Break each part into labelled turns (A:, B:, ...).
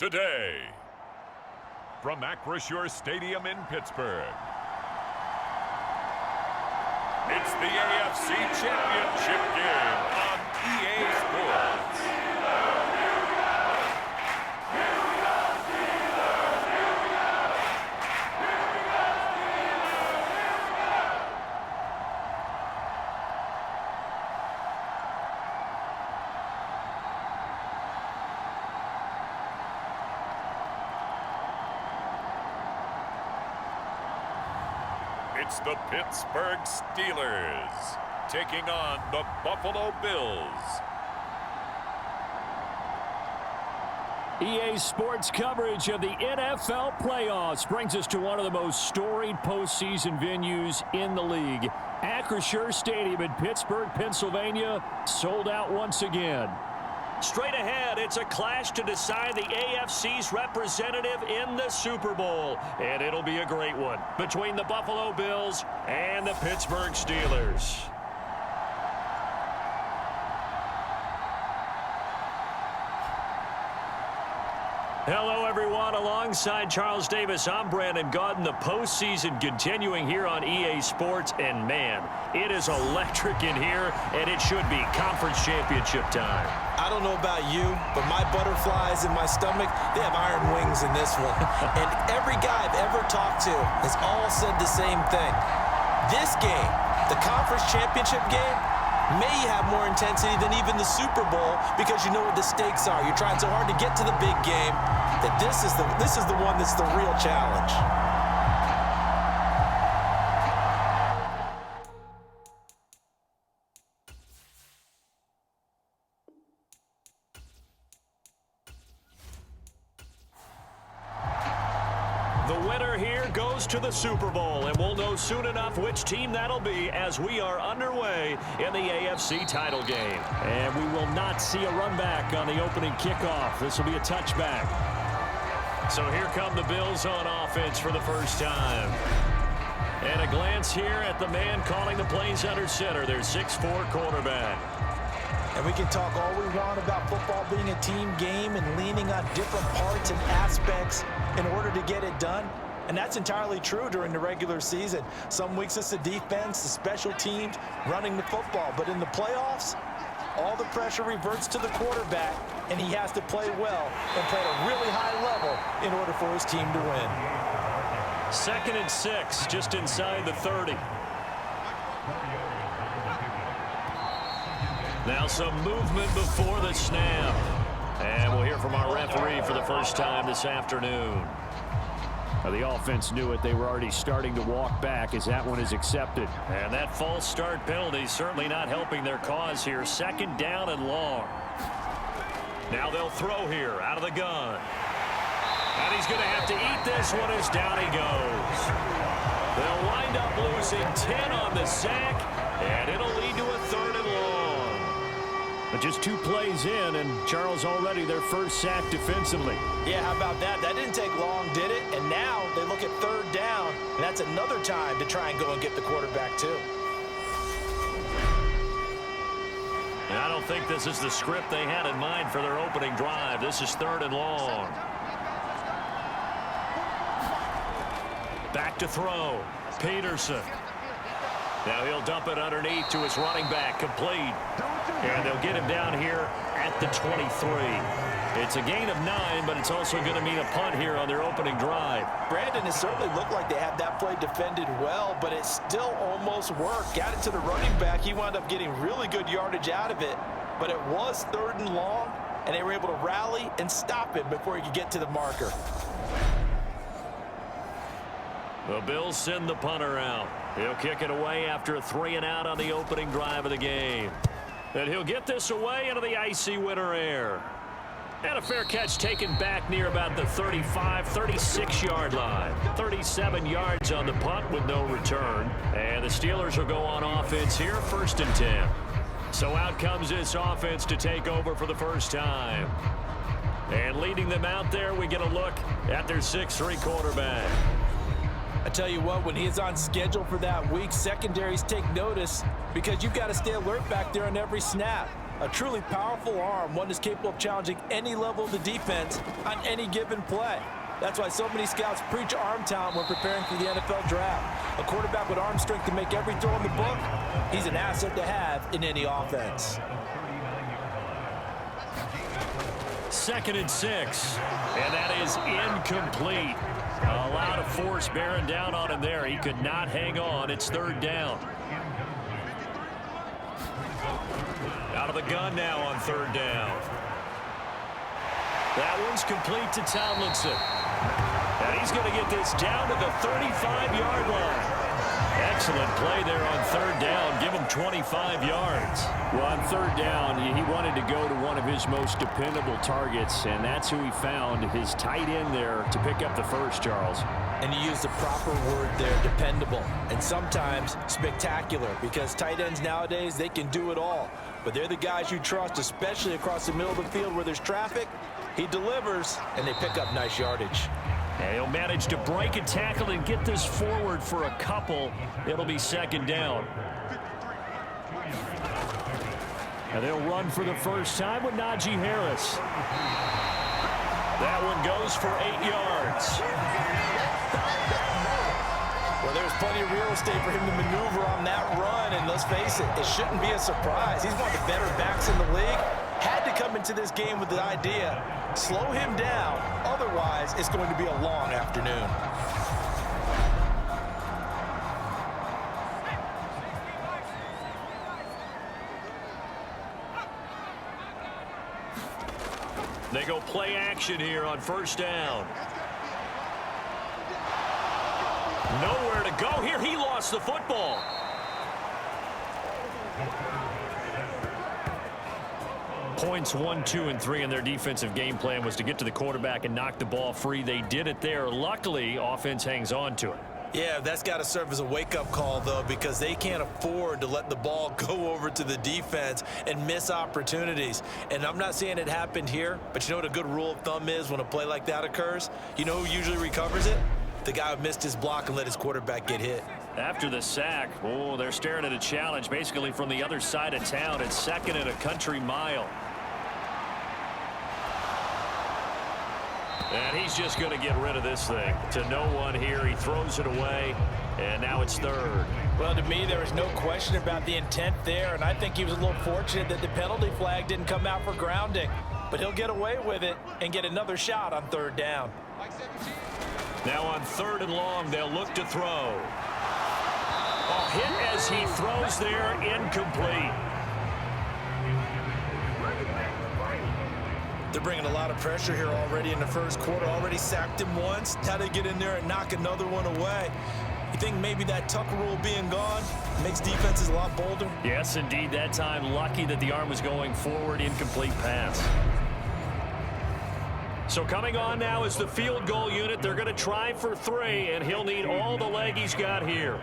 A: today. From Acrisure Stadium in Pittsburgh, it's the AFC Championship game on EA Sports. It's the Pittsburgh Steelers taking on the Buffalo Bills.
B: EA Sports coverage of the NFL playoffs brings us to one of the most storied postseason venues in the league. Acrisure Stadium in Pittsburgh, Pennsylvania, sold out once again. Straight ahead, it's a clash to decide the AFC's representative in the Super Bowl. And it'll be a great one between the Buffalo Bills and the Pittsburgh Steelers. Hello, everyone. Alongside Charles Davis, I'm Brandon Gaudin. The postseason continuing here on EA Sports. And, man, it is electric in here, and it should be conference championship time.
C: I don't know about you, but my butterflies in my stomach, they have iron wings in this one. And every guy I've ever talked to has all said the same thing. This game, the conference championship game, may have more intensity than even the Super Bowl because you know what the stakes are. You're trying so hard to get to the big game that this is the one that's the real challenge.
B: The winner here goes to the Super Bowl, and we'll know soon enough which team that'll be as we are underway in the AFC title game. And we will not see a run back on the opening kickoff. This will be a touchback. So here come the Bills on offense for the first time. And a glance here at the man calling the plays under center, their 6'4" quarterback.
C: And we can talk all we want about football being a team game and leaning on different parts and aspects in order to get it done. And that's entirely true during the regular season. Some weeks it's the defense, the special teams, running the football. But in the playoffs, all the pressure reverts to the quarterback, and he has to play well and play at a really high level in order for his team to win.
B: 2nd and 6, just inside the 30. Now some movement before the snap. And we'll hear from our referee for the first time this afternoon. Now the offense knew it. They were already starting to walk back as that one is accepted. And that false start penalty certainly not helping their cause here. 2nd down and long. Now they'll throw here out of the gun. And he's going to have to eat this one as down he goes. They'll wind up losing 10 on the sack, and it'll lead to a 3rd and long. But just 2 plays in, and Charles already their first sack defensively.
C: Yeah, how about that? That didn't take long, did it? And now they look at 3rd down, and that's another time to try and go and get the quarterback too.
B: And I don't think this is the script they had in mind for their opening drive. This is 3rd and long. Back to throw. Peterson. Now he'll dump it underneath to his running back, complete. And they'll get him down here at the 23. It's a gain of 9, but it's also going to mean a punt here on their opening drive.
C: Brandon, it certainly looked like they had that play defended well, but it still almost worked. Got it to the running back. He wound up getting really good yardage out of it, but it was 3rd and long, and they were able to rally and stop it before he could get to the marker.
B: The Bills send the punter out. He'll kick it away after a 3-and-out on the opening drive of the game. And he'll get this away into the icy winter air. And a fair catch taken back near about the 35, 36-yard line. 37 yards on the punt with no return. And the Steelers will go on offense here, 1st and 10. So out comes this offense to take over for the first time. And leading them out there, we get a look at their 6'3" quarterback.
C: I tell you what, when he's on schedule for that week, secondaries take notice because you've got to stay alert back there on every snap. A truly powerful arm, one that's capable of challenging any level of the defense on any given play. That's why so many scouts preach arm talent when preparing for the NFL draft. A quarterback with arm strength to make every throw in the book, he's an asset to have in any offense.
B: 2nd and 6. And that is incomplete. A lot of force bearing down on him there. He could not hang on. It's 3rd down. Out of the gun now on 3rd down. That one's complete to Tomlinson. And he's going to get this down to the 35-yard line. Excellent play there on 3rd down. Give him 25 yards.
D: Well, on 3rd down, he wanted to go to one of his most dependable targets, and that's who he found, his tight end there, to pick up the first, Charles.
C: And you use the proper word there, dependable, and sometimes spectacular, because tight ends nowadays, they can do it all. But they're the guys you trust, especially across the middle of the field where there's traffic. He delivers, and they pick up nice yardage.
B: And he'll manage to break a tackle and get this forward for a couple. It'll be 2nd down. And they'll run for the first time with Najee Harris. That one goes for 8 yards.
C: Well, there's plenty of real estate for him to maneuver on that run, and let's face it shouldn't be a surprise. He's one of the better backs in the league. Had to come into this game with the idea, slow him down, otherwise it's going to be a long afternoon.
B: They go play action here on 1st down. Nowhere to go here. He lost the football. Points 1, 2, and 3 in their defensive game plan was to get to the quarterback and knock the ball free. They did it there. Luckily, offense hangs on to it.
C: Yeah, that's got to serve as a wake-up call, though, because they can't afford to let the ball go over to the defense and miss opportunities. And I'm not saying it happened here, but you know what a good rule of thumb is when a play like that occurs? You know who usually recovers it? The guy who missed his block and let his quarterback get hit.
B: After the sack, they're staring at a challenge basically from the other side of town. It's 2nd and a country mile. And he's just going to get rid of this thing. To no one here. He throws it away, and now it's 3rd.
C: Well, to me, there was no question about the intent there, and I think he was a little fortunate that the penalty flag didn't come out for grounding. But he'll get away with it and get another shot on 3rd down.
B: Now on 3rd and long, they'll look to throw. Hit as he throws there, incomplete.
C: They're bringing a lot of pressure here already in the first quarter. Already sacked him once. Now they get in there and knock another one away. You think maybe that Tucker rule being gone makes defenses a lot bolder?
B: Yes, indeed. That time, lucky that the arm was going forward. Incomplete pass. So coming on now is the field goal unit. They're going to try for 3, and he'll need all the leg he's got here.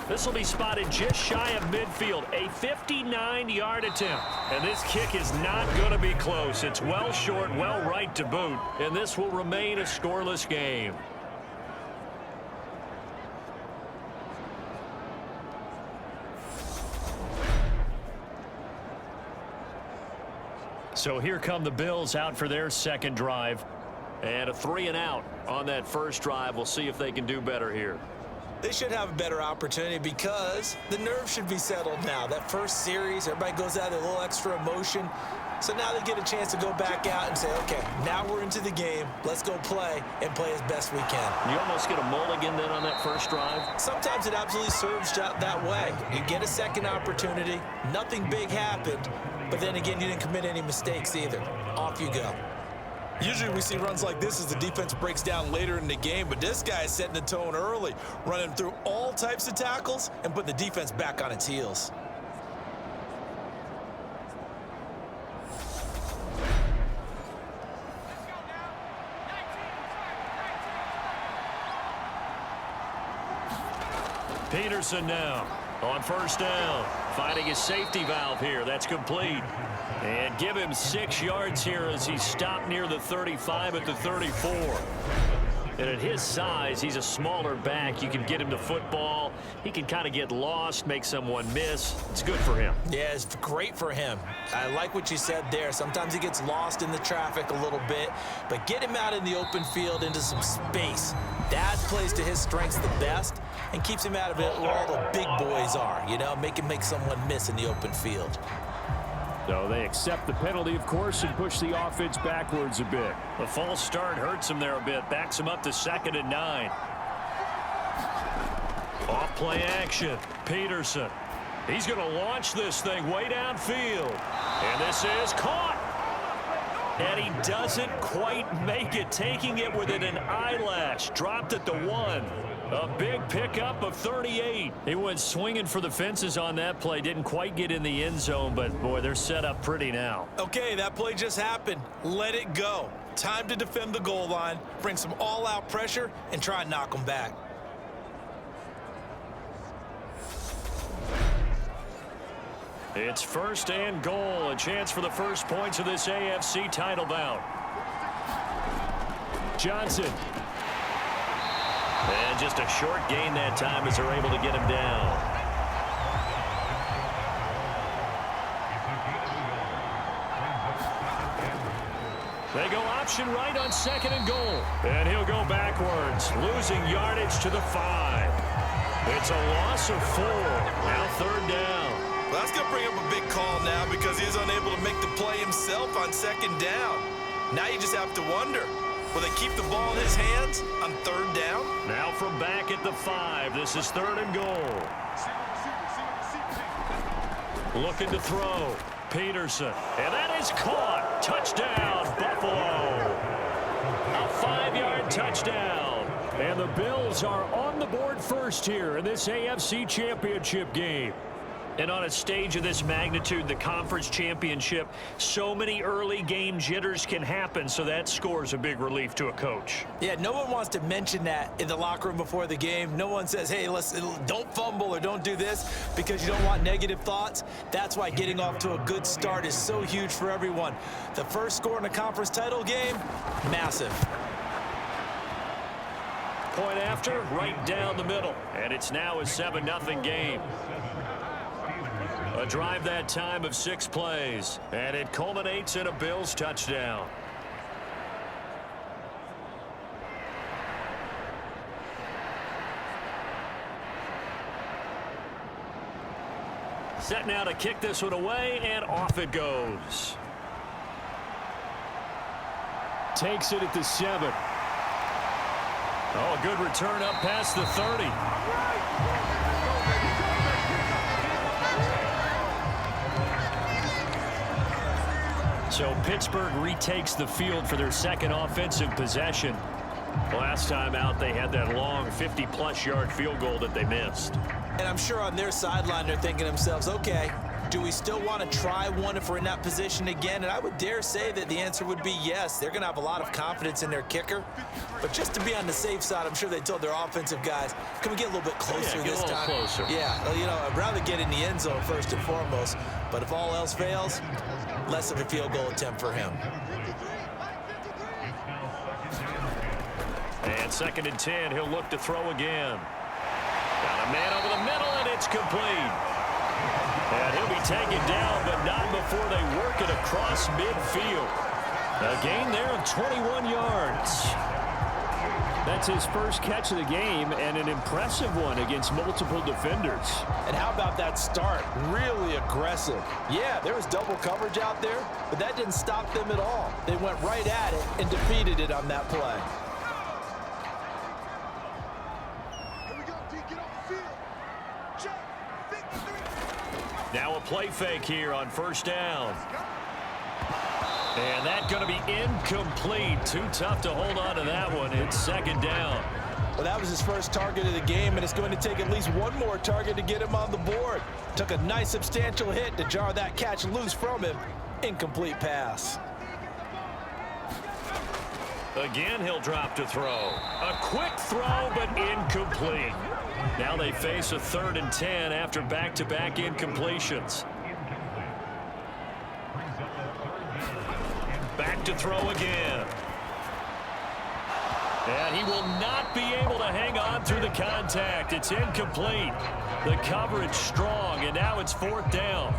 B: This will be spotted just shy of midfield. A 59-yard attempt. And this kick is not going to be close. It's well short, well right to boot. And this will remain a scoreless game. So here come the Bills out for their 2nd drive. And a 3-and-out on that first drive. We'll see if they can do better here.
C: They should have a better opportunity because the nerves should be settled now. That first series, everybody goes out with a little extra emotion. So now they get a chance to go back out and say, okay, now we're into the game. Let's go play and play as best we can.
B: You almost get a mulligan then on that first drive?
C: Sometimes it absolutely serves out that way. You get a second opportunity. Nothing big happened. But then again, you didn't commit any mistakes either. Off you go. Usually we see runs like this as the defense breaks down later in the game, but this guy is setting the tone early, running through all types of tackles and putting the defense back on its heels.
B: Peterson now on 1st down, finding his safety valve here. That's complete. And give him 6 yards here as he stopped near the 35 at the 34. And at his size, he's a smaller back. You can get him the football. He can kind of get lost, make someone miss. It's good for him.
C: Yeah, it's great for him. I like what you said there. Sometimes he gets lost in the traffic a little bit, but get him out in the open field into some space. That plays to his strengths the best and keeps him out of it where all the big boys are, you know, make someone miss in the open field.
D: So they accept the penalty, of course, and push the offense backwards a bit.
B: The false start hurts him there a bit. Backs him up to 2nd and 9. Off play action. Peterson. He's going to launch this thing way downfield. And this is caught. And he doesn't quite make it, taking it within an eyelash. Dropped at the 1. A big pickup of 38. He went swinging for the fences on that play. Didn't quite get in the end zone, but, boy, they're set up pretty now.
C: Okay, that play just happened. Let it go. Time to defend the goal line, bring some all-out pressure, and try and knock them back.
B: It's 1st and goal. A chance for the first points of this AFC title bout.
D: Johnson.
B: And just a short gain that time as they're able to get him down. They go option right on 2nd and goal. And he'll go backwards, losing yardage to the 5. It's a loss of 4. Now 3rd down.
C: Well, that's going to bring up a big call now because he's unable to make the play himself on 2nd down. Now you just have to wonder, will they keep the ball in his hands on 3rd down?
B: Now from back at the 5, this is 3rd and goal. Looking to throw. Peterson. And that is caught. Touchdown, Buffalo. A 5-yard touchdown.
D: And the Bills are on the board first here in this AFC Championship game.
B: And on a stage of this magnitude, the conference championship, so many early game jitters can happen, so that score's a big relief to a coach.
C: Yeah, no one wants to mention that in the locker room before the game. No one says, hey, don't fumble or don't do this because you don't want negative thoughts. That's why getting off to a good start is so huge for everyone. The first score in a conference title game, massive.
B: Point after, right down the middle. And it's now a 7-0 game. A drive that time of 6 plays, and it culminates in a Bills touchdown. Set now to kick this one away, and off it goes.
D: Takes it at the 7.
B: Oh, a good return up past the 30. So Pittsburgh retakes the field for their second offensive possession. Last time out, they had that long 50-plus yard field goal that they missed.
C: And I'm sure on their sideline they're thinking to themselves, okay, do we still want to try one if we're in that position again? And I would dare say that the answer would be yes. They're going to have a lot of confidence in their kicker. But just to be on the safe side, I'm sure they told their offensive guys, can we get a little bit closer this time?
B: Closer.
C: Yeah, well, you know, I'd rather get in the end zone first and foremost. But if all else fails, less of a field goal attempt for him.
B: And 2nd and 10, he'll look to throw again. Got a man over the middle, and it's complete. And he'll be taken down, but not before they work it across midfield. A gain there of 21 yards.
D: That's his first catch of the game, and an impressive one against multiple defenders.
C: And how about that start? Really aggressive. Yeah, there was double coverage out there, but that didn't stop them at all. They went right at it and defeated it on that play.
B: Now a play fake here on 1st down. And that's going to be incomplete. Too tough to hold on to that one. It's 2nd down.
C: Well, that was his first target of the game, and it's going to take at least one more target to get him on the board. Took a nice substantial hit to jar that catch loose from him. Incomplete pass.
B: Again, he'll drop to throw. A quick throw, but incomplete. Now they face a 3rd and 10 after back-to-back incompletions. Back to throw again.
D: And he will not be able to hang on through the contact. It's incomplete. The coverage strong, and now it's 4th down.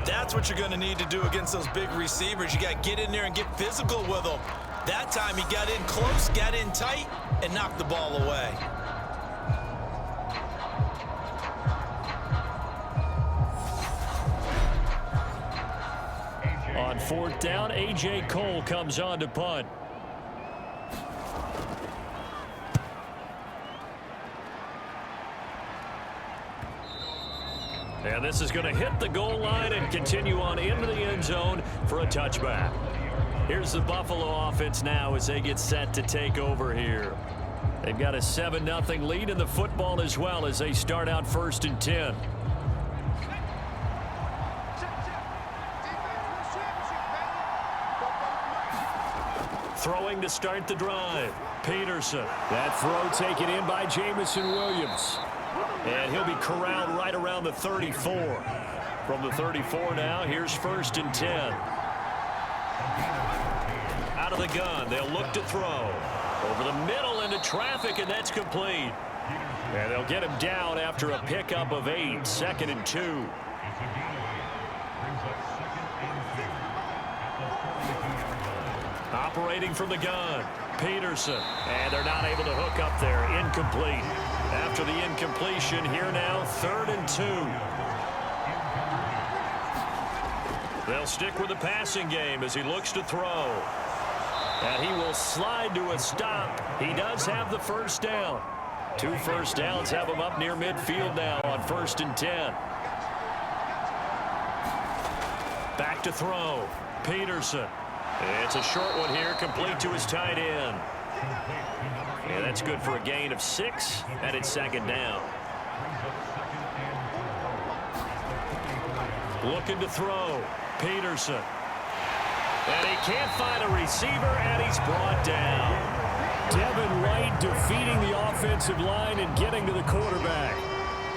C: That's what you're going to need to do against those big receivers. You got to get in there and get physical with them. That time he got in close, got in tight, and knocked the ball away.
D: On 4th down, A.J. Cole comes on to punt. And this is going to hit the goal line and continue on into the end zone for a touchback. Here's the Buffalo offense now as they get set to take over here. They've got a 7-0 lead in the football as well as they start out 1st and 10. Throwing to start the drive. Peterson.
B: That throw taken in by Jamison Williams.
D: And he'll be corralled right around the 34. From the 34 now, here's 1st and 10. Out of the gun, they'll look to throw. Over the middle into traffic, and that's complete. And they'll get him down after a pickup of 8, 2nd and 2. Operating from the gun, Peterson. And they're not able to hook up there. Incomplete. After the incompletion, here now, 3rd and 2. They'll stick with the passing game as he looks to throw. And he will slide to a stop. He does have the 1st down. 2 first downs have him up near midfield now on 1st and 10. Back to throw. Peterson. It's a short one here, complete to his tight end. And that's good for a gain of 6, and it's 2nd down. Looking to throw. Peterson. And he can't find a receiver, and he's brought down.
B: Devin White defeating the offensive line and getting to the quarterback.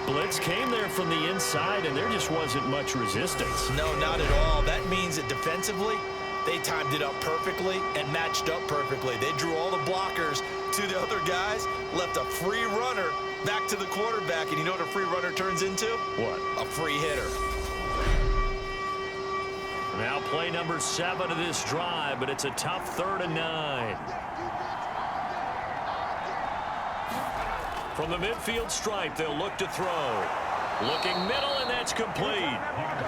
D: Blitz came there from the inside, and there just wasn't much resistance.
C: No, not at all. That means that defensively, they timed it up perfectly and matched up perfectly. They drew all the blockers to the other guys, left a free runner back to the quarterback, and you know what a free runner turns into?
D: What?
C: A free hitter.
D: Now play number 7 of this drive, but it's a tough 3rd and 9. From the midfield stripe, they'll look to throw. Looking middle, and that's complete.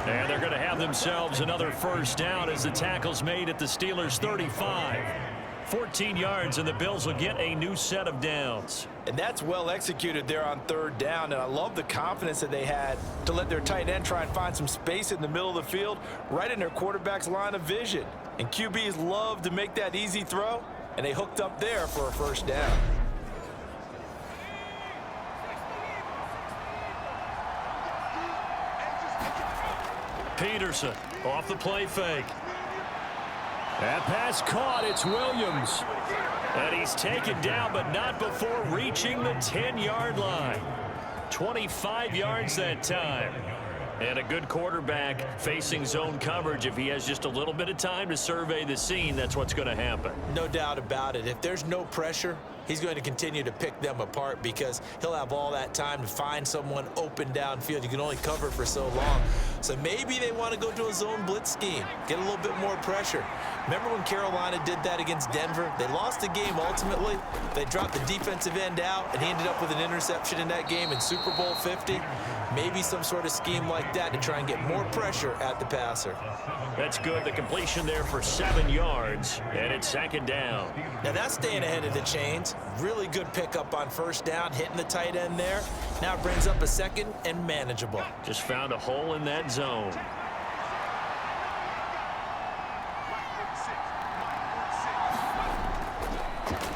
D: And they're going to have themselves another 1st down as the tackle's made at the Steelers' 35. 14 yards, and the Bills will get a new set of downs.
C: And that's well executed there on 3rd down, and I love the confidence that they had to let their tight end try and find some space in the middle of the field, right in their quarterback's line of vision. And QBs love to make that easy throw, and they hooked up there for a 1st down.
D: Peterson off the play fake.
B: That pass caught. It's Williams.
D: And he's taken down, but not before reaching the 10-yard line. 25 yards that time. And a good quarterback facing zone coverage. If he has just a little bit of time to survey the scene, that's what's going to happen.
C: No doubt about it. If there's no pressure, he's going to continue to pick them apart because he'll have all that time to find someone open downfield. You can only cover for so long. So maybe they want to go to a zone blitz scheme, get a little bit more pressure. Remember when Carolina did that against Denver? They lost the game ultimately. They dropped the defensive end out, and he ended up with an interception in that game in Super Bowl 50. Maybe some sort of scheme like that to try and get more pressure at the passer.
D: That's good. The completion there for 7 yards, and it's 2nd down.
C: Now that's staying ahead of the chains. Really good pickup on 1st down, hitting the tight end there. Now it brings up a 2nd and manageable.
D: Just found a hole in that zone.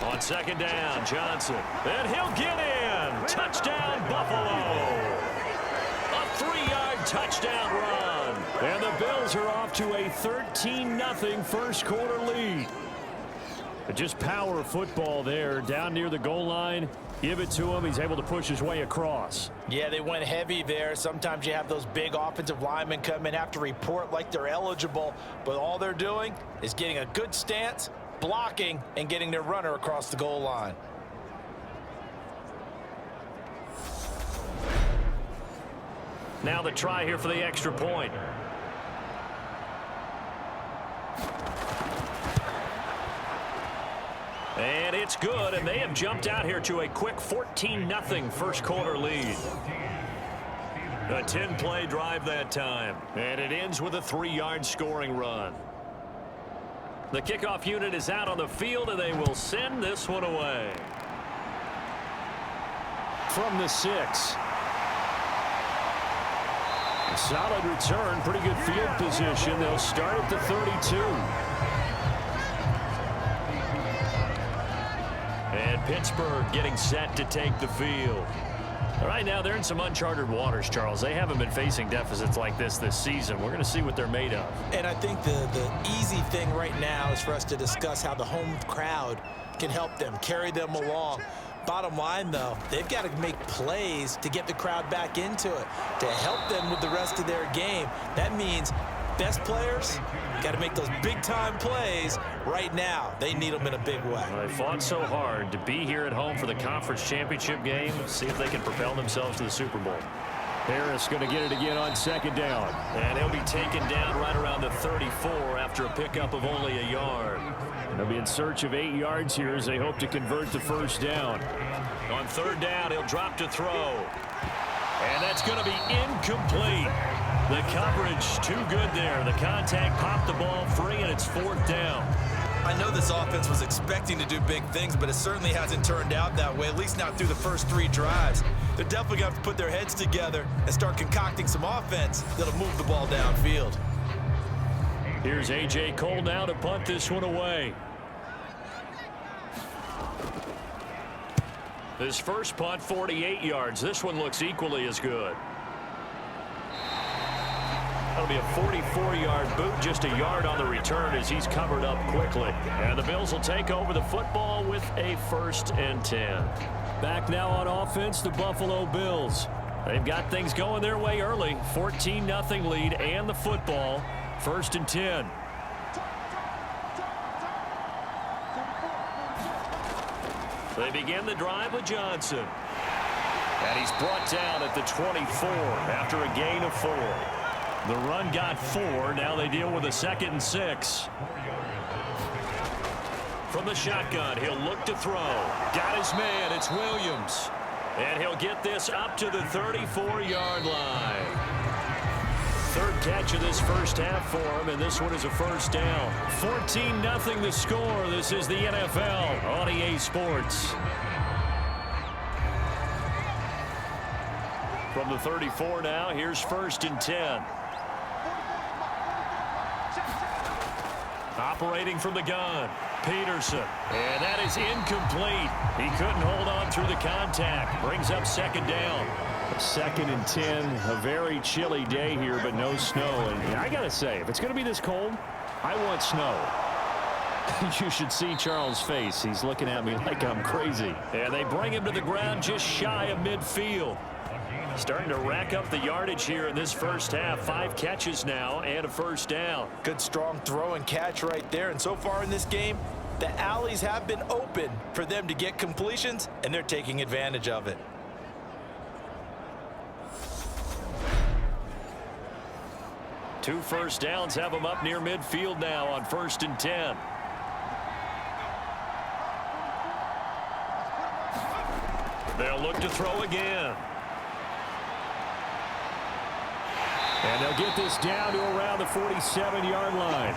D: On 2nd down, Johnson. And he'll get in. Touchdown, Buffalo. A 3-yard touchdown run.
B: And the Bills are off to a 13-0 first quarter lead. But just power football there down near the goal line. Give it to him. He's able to push his way across.
C: Yeah, they went heavy there. Sometimes you have those big offensive linemen come in, have to report like they're eligible, but all they're doing is getting a good stance, blocking, and getting their runner across the goal line.
D: Now the try here for the extra point. And it's good, and they have jumped out here to a quick 14-0 first quarter lead. A 10-play drive that time, and it ends with a 3-yard scoring run. The kickoff unit is out on the field, and they will send this one away.
B: From the 6. A solid return, pretty good field position. They'll start at the 32.
D: And Pittsburgh getting set to take the field. Right now, they're in some uncharted waters, Charles. They haven't been facing deficits like this season. We're going to see what they're made of.
C: And I think the easy thing right now is for us to discuss how the home crowd can help them, carry them along. Bottom line, though, they've got to make plays to get the crowd back into it, to help them with the rest of their game. That means best players got to make those big-time plays right now. They need them in a big way.
D: Well, they fought so hard to be here at home for the conference championship game. See if they can propel themselves to the Super Bowl.
B: Harris going to get it again on second down.
D: And he'll be taken down right around the 34 after a pickup of only a yard.
B: They'll be in search of 8 yards here as they hope to convert the first down.
D: On third down, he'll drop to throw. And that's going to be incomplete. The coverage too good there. The contact popped the ball free, and it's fourth down.
C: I know this offense was expecting to do big things, but it certainly hasn't turned out that way, at least not through the first 3 drives. They're definitely going to have to put their heads together and start concocting some offense that'll move the ball downfield.
D: Here's A.J. Cole now to punt this one away. His first punt, 48 yards. This one looks equally as good. That'll be a 44-yard boot, just a yard on the return as he's covered up quickly. And the Bills will take over the football with a 1st and 10.
B: Back now on offense, the Buffalo Bills.
D: They've got things going their way early. 14-0 lead and the football. 1st and 10. They begin the drive with Johnson. And he's brought down at the 24 after a gain of 4. The run got 4. Now they deal with a 2nd and 6. From the shotgun, he'll look to throw. Got his man. It's Williams. And he'll get this up to the 34-yard line. 3rd catch of this first half for him, and this one is a first down. 14-0 the score. This is the NFL on EA Sports. From the 34 now, here's 1st and 10. Operating from the gun, Peterson. And that is incomplete. He couldn't hold on through the contact. Brings up 2nd down.
B: 2nd and 10. A very chilly day here, but no snow. And I got to say, if it's going to be this cold, I want snow. You should see Charles' face. He's looking at me like I'm crazy.
D: And they bring him to the ground just shy of midfield. Starting to rack up the yardage here in this first half. 5 catches now and a first down.
C: Good strong throw and catch right there. And so far in this game, the alleys have been open for them to get completions, and they're taking advantage of it.
D: Two first downs have them up near midfield now on 1st and 10. They'll look to throw again.
B: And they'll get this down to around the 47-yard line.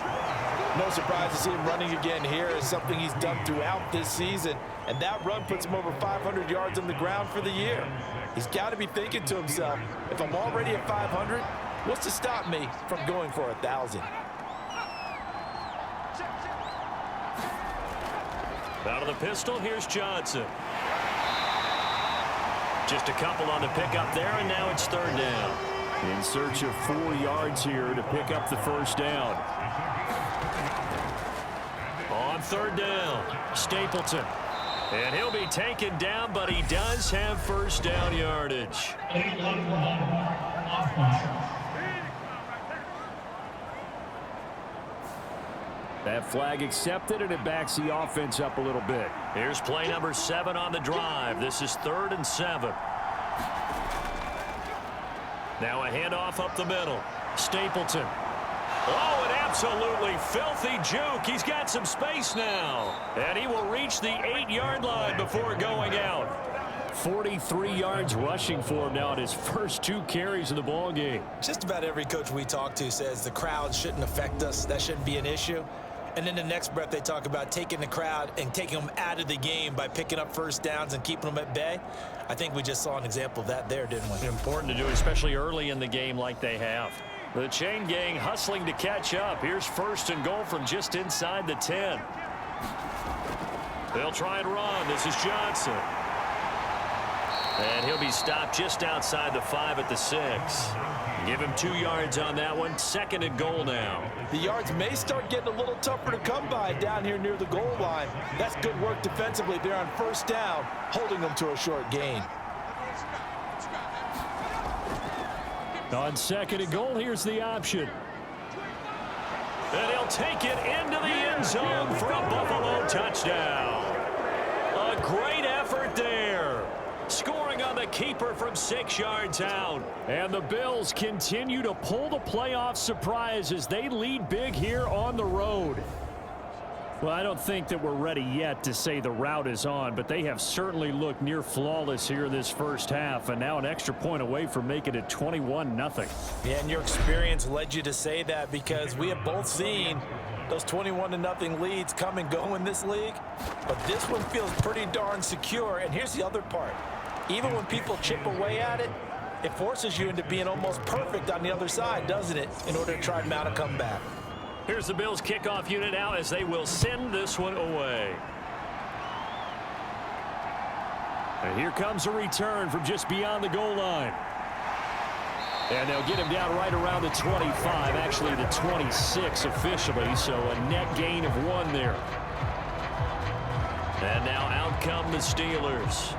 C: No surprise to see him running again here. It's something he's done throughout this season. And that run puts him over 500 yards on the ground for the year. He's got to be thinking to himself, if I'm already at 500, what's to stop me from going for 1,000?
D: Out of the pistol, here's Johnson. Just a couple on the pickup there, and now it's 3rd down.
B: In search of 4 yards here to pick up the first down.
D: On 3rd down, Stapleton. And he'll be taken down, but he does have first down yardage.
B: That flag accepted, and it backs the offense up a little bit.
D: Here's play number 7 on the drive. This is 3rd and 7. Now a handoff up the middle. Stapleton. Oh, an absolutely filthy juke. He's got some space now. And he will reach the 8-yard line before going out.
B: 43 yards rushing for him now at his first 2 carries in the ball game.
C: Just about every coach we talk to says the crowd shouldn't affect us. That shouldn't be an issue. And then the next breath they talk about taking the crowd and taking them out of the game by picking up first downs and keeping them at bay. I think we just saw an example of that there, didn't we?
D: Important to do, especially early in the game like they have. The chain gang hustling to catch up. Here's 1st and goal from just inside the 10. They'll try and run. This is Johnson. And he'll be stopped just outside the 5 at the 6. Give him 2 yards on that one. 2nd and goal now.
C: The yards may start getting a little tougher to come by down here near the goal line. That's good work defensively there on 1st down, holding them to a short gain.
B: On 2nd and goal, here's the option.
D: And he'll take it into the end zone for a Buffalo touchdown. A great effort there. Scoring on the keeper from 6 yards out.
B: And the Bills continue to pull the playoff surprise as they lead big here on the road. Well, I don't think that we're ready yet to say the route is on, but they have certainly looked near flawless here this first half, and now an extra point away from making it 21-0.
C: Yeah, and your experience led you to say that because we have both seen those 21-0 leads come and go in this league. But this one feels pretty darn secure. And here's the other part. Even when people chip away at it, it forces you into being almost perfect on the other side, doesn't it, in order to try and mount a comeback.
D: Here's the Bills kickoff unit now as they will send this one away.
B: And here comes a return from just beyond the goal line. And they'll get him down right around the 25, actually the 26 officially, so a net gain of 1 there.
D: And now out come the Steelers.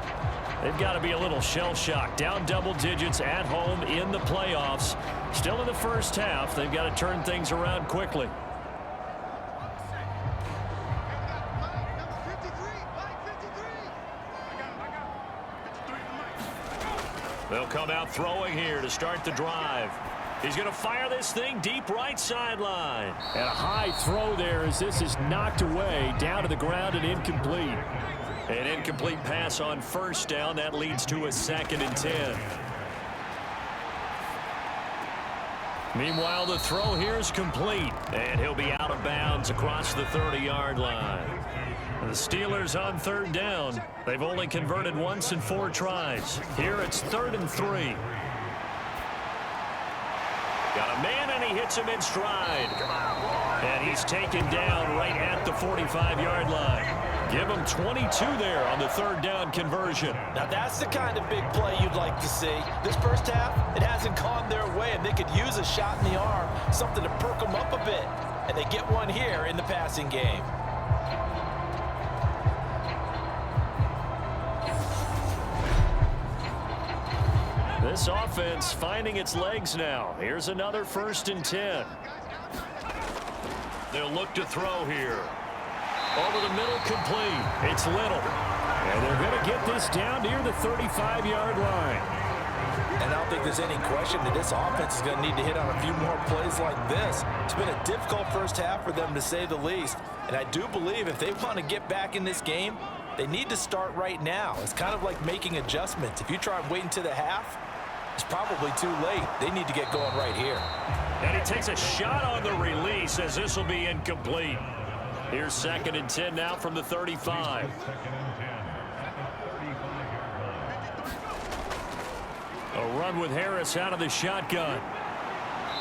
D: They've got to be a little shell-shocked. Down double digits at home in the playoffs. Still in the first half. They've got to turn things around quickly. They'll come out throwing here to start the drive. He's going to fire this thing deep right sideline.
B: And a high throw there as this is knocked away, down to the ground and incomplete.
D: An incomplete pass on 1st down. That leads to a 2nd and 10. Meanwhile, the throw here is complete. And he'll be out of bounds across the 30-yard line. The Steelers on 3rd down. They've only converted once in 4 tries. Here it's 3rd and 3. Got a man, and he hits him in stride. And he's taken down right at the 45-yard line. Give him 22 there on the 3rd down conversion.
C: Now that's the kind of big play you'd like to see. This first half, it hasn't gone their way, and they could use a shot in the arm, something to perk them up a bit. And they get one here in the passing game.
D: This offense finding its legs now. Here's another 1st and 10. They'll look to throw here. Over the middle, complete. It's Little.
B: And they're going to get this down near the 35-yard line.
C: And I don't think there's any question that this offense is going to need to hit on a few more plays like this. It's been a difficult first half for them, to say the least. And I do believe if they want to get back in this game, they need to start right now. It's kind of like making adjustments. If you try and wait until the half, it's probably too late. They need to get going right here.
D: And he takes a shot on the release as this will be incomplete. Here's 2nd and 10 now from the 35. A run with Harris out of the shotgun.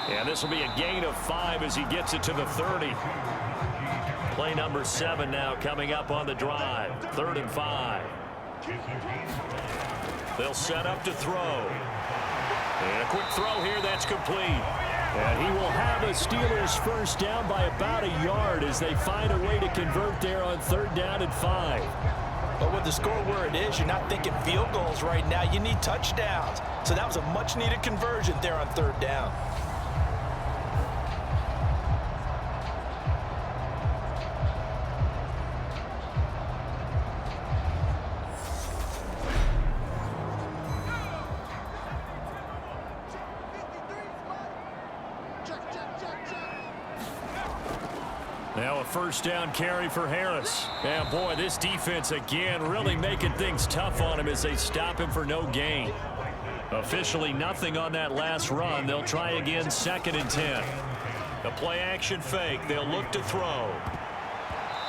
D: And this will be a gain of 5 as he gets it to the 30. Play number 7 now coming up on the drive. 3rd and 5. They'll set up to throw. And a quick throw here that's complete.
B: And he will have the Steelers first down by about a yard as they find a way to convert there on 3rd down and 5.
C: But with the score where it is, you're not thinking field goals right now. You need touchdowns. So that was a much-needed conversion there on 3rd down.
D: A first down carry for Harris. And boy, this defense again really making things tough on him as they stop him for no gain. Officially nothing on that last run. They'll try again, 2nd and 10. The play action fake. They'll look to throw.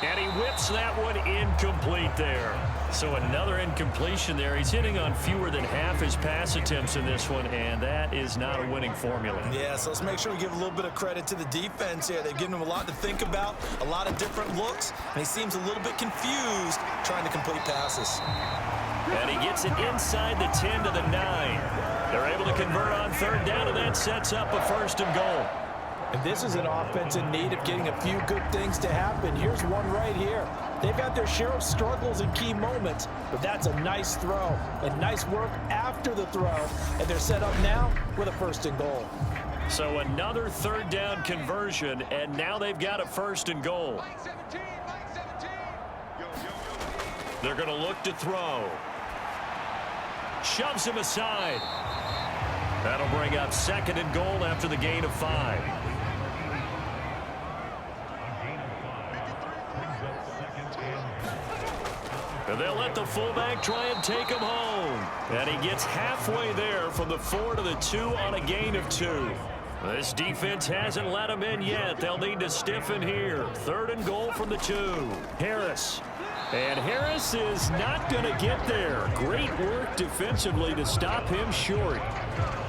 D: And he whips that one incomplete there. So another incompletion there. He's hitting on fewer than half his pass attempts in this one, and that is not a winning formula.
C: Yeah, so let's make sure we give a little bit of credit to the defense here. They've given him a lot to think about, a lot of different looks, and he seems a little bit confused trying to complete passes.
D: And he gets it inside the 10 to the 9. They're able to convert on 3rd down, and that sets up a 1st and goal.
C: And this is an offense in need of getting a few good things to happen. Here's one right here. They've got their share of struggles in key moments, but that's a nice throw and nice work after the throw. And they're set up now with a 1st and goal.
D: So another 3rd down conversion, and now they've got a 1st and goal. They're going to look to throw. Shoves him aside. That'll bring up 2nd and goal after the gain of 5. And they'll let the fullback try and take him home. And he gets halfway there from the 4 to the 2 on a gain of 2. This defense hasn't let him in yet. They'll need to stiffen here. 3rd and goal from the 2. Harris. And Harris is not going to get there. Great work defensively to stop him short.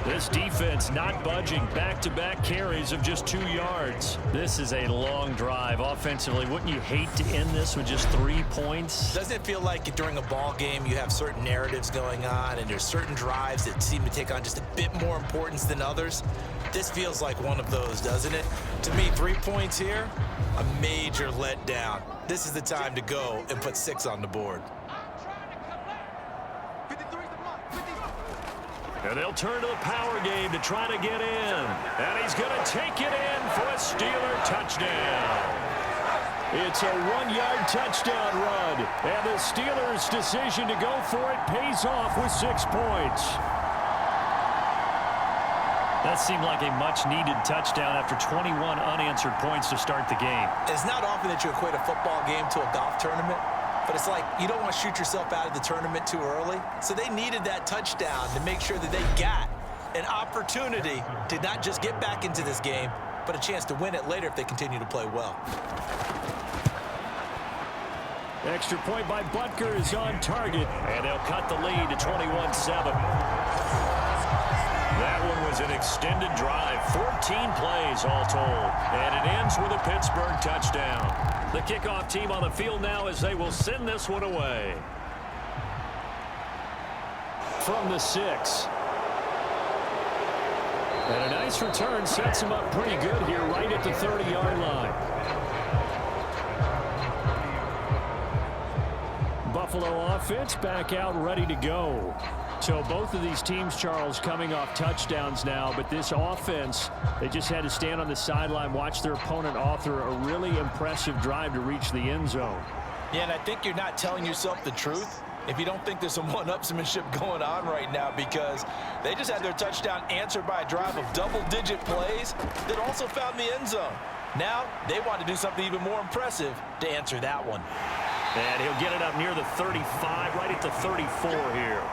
D: This defense not budging. Back-to-back carries of just 2 yards. This is a long drive offensively. Wouldn't you hate to end this with just 3 points?
C: Doesn't it feel like during a ball game you have certain narratives going on and there's certain drives that seem to take on just a bit more importance than others? This feels like one of those, doesn't it? To me, 3 points here, a major letdown. This is the time to go and put 6 on the board.
D: And they'll turn to the power game to try to get in. And he's going to take it in for a Steeler touchdown. It's a 1-yard touchdown run. And the Steelers' decision to go for it pays off with 6 points. That seemed like a much-needed touchdown after 21 unanswered points to start the game.
C: It's not often that you equate a football game to a golf tournament, but it's like you don't want to shoot yourself out of the tournament too early. So they needed that touchdown to make sure that they got an opportunity to not just get back into this game, but a chance to win it later if they continue to play well.
D: Extra point by Butker is on target, and they'll cut the lead to 21-7. That one was an extended drive, 14 plays all told, and it ends with a Pittsburgh touchdown. The kickoff team on the field now as they will send this one away. From the 6. And a nice return sets him up pretty good here right at the 30-yard line. Buffalo offense back out ready to go. So both of these teams, Charles, coming off touchdowns now, but this offense, they just had to stand on the sideline, watch their opponent author a really impressive drive to reach the end zone.
C: Yeah, and I think you're not telling yourself the truth if you don't think there's some one-upsmanship going on right now, because they just had their touchdown answered by a drive of double-digit plays that also found the end zone. Now they want to do something even more impressive to answer that one.
D: And he'll get it up near the 35, right at the 34 here.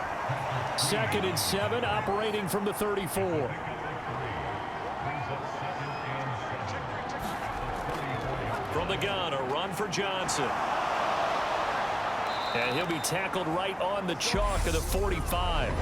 B: 2nd and 7, operating from the 34.
D: From the gun, a run for Johnson. And he'll be tackled right on the chalk of the 45.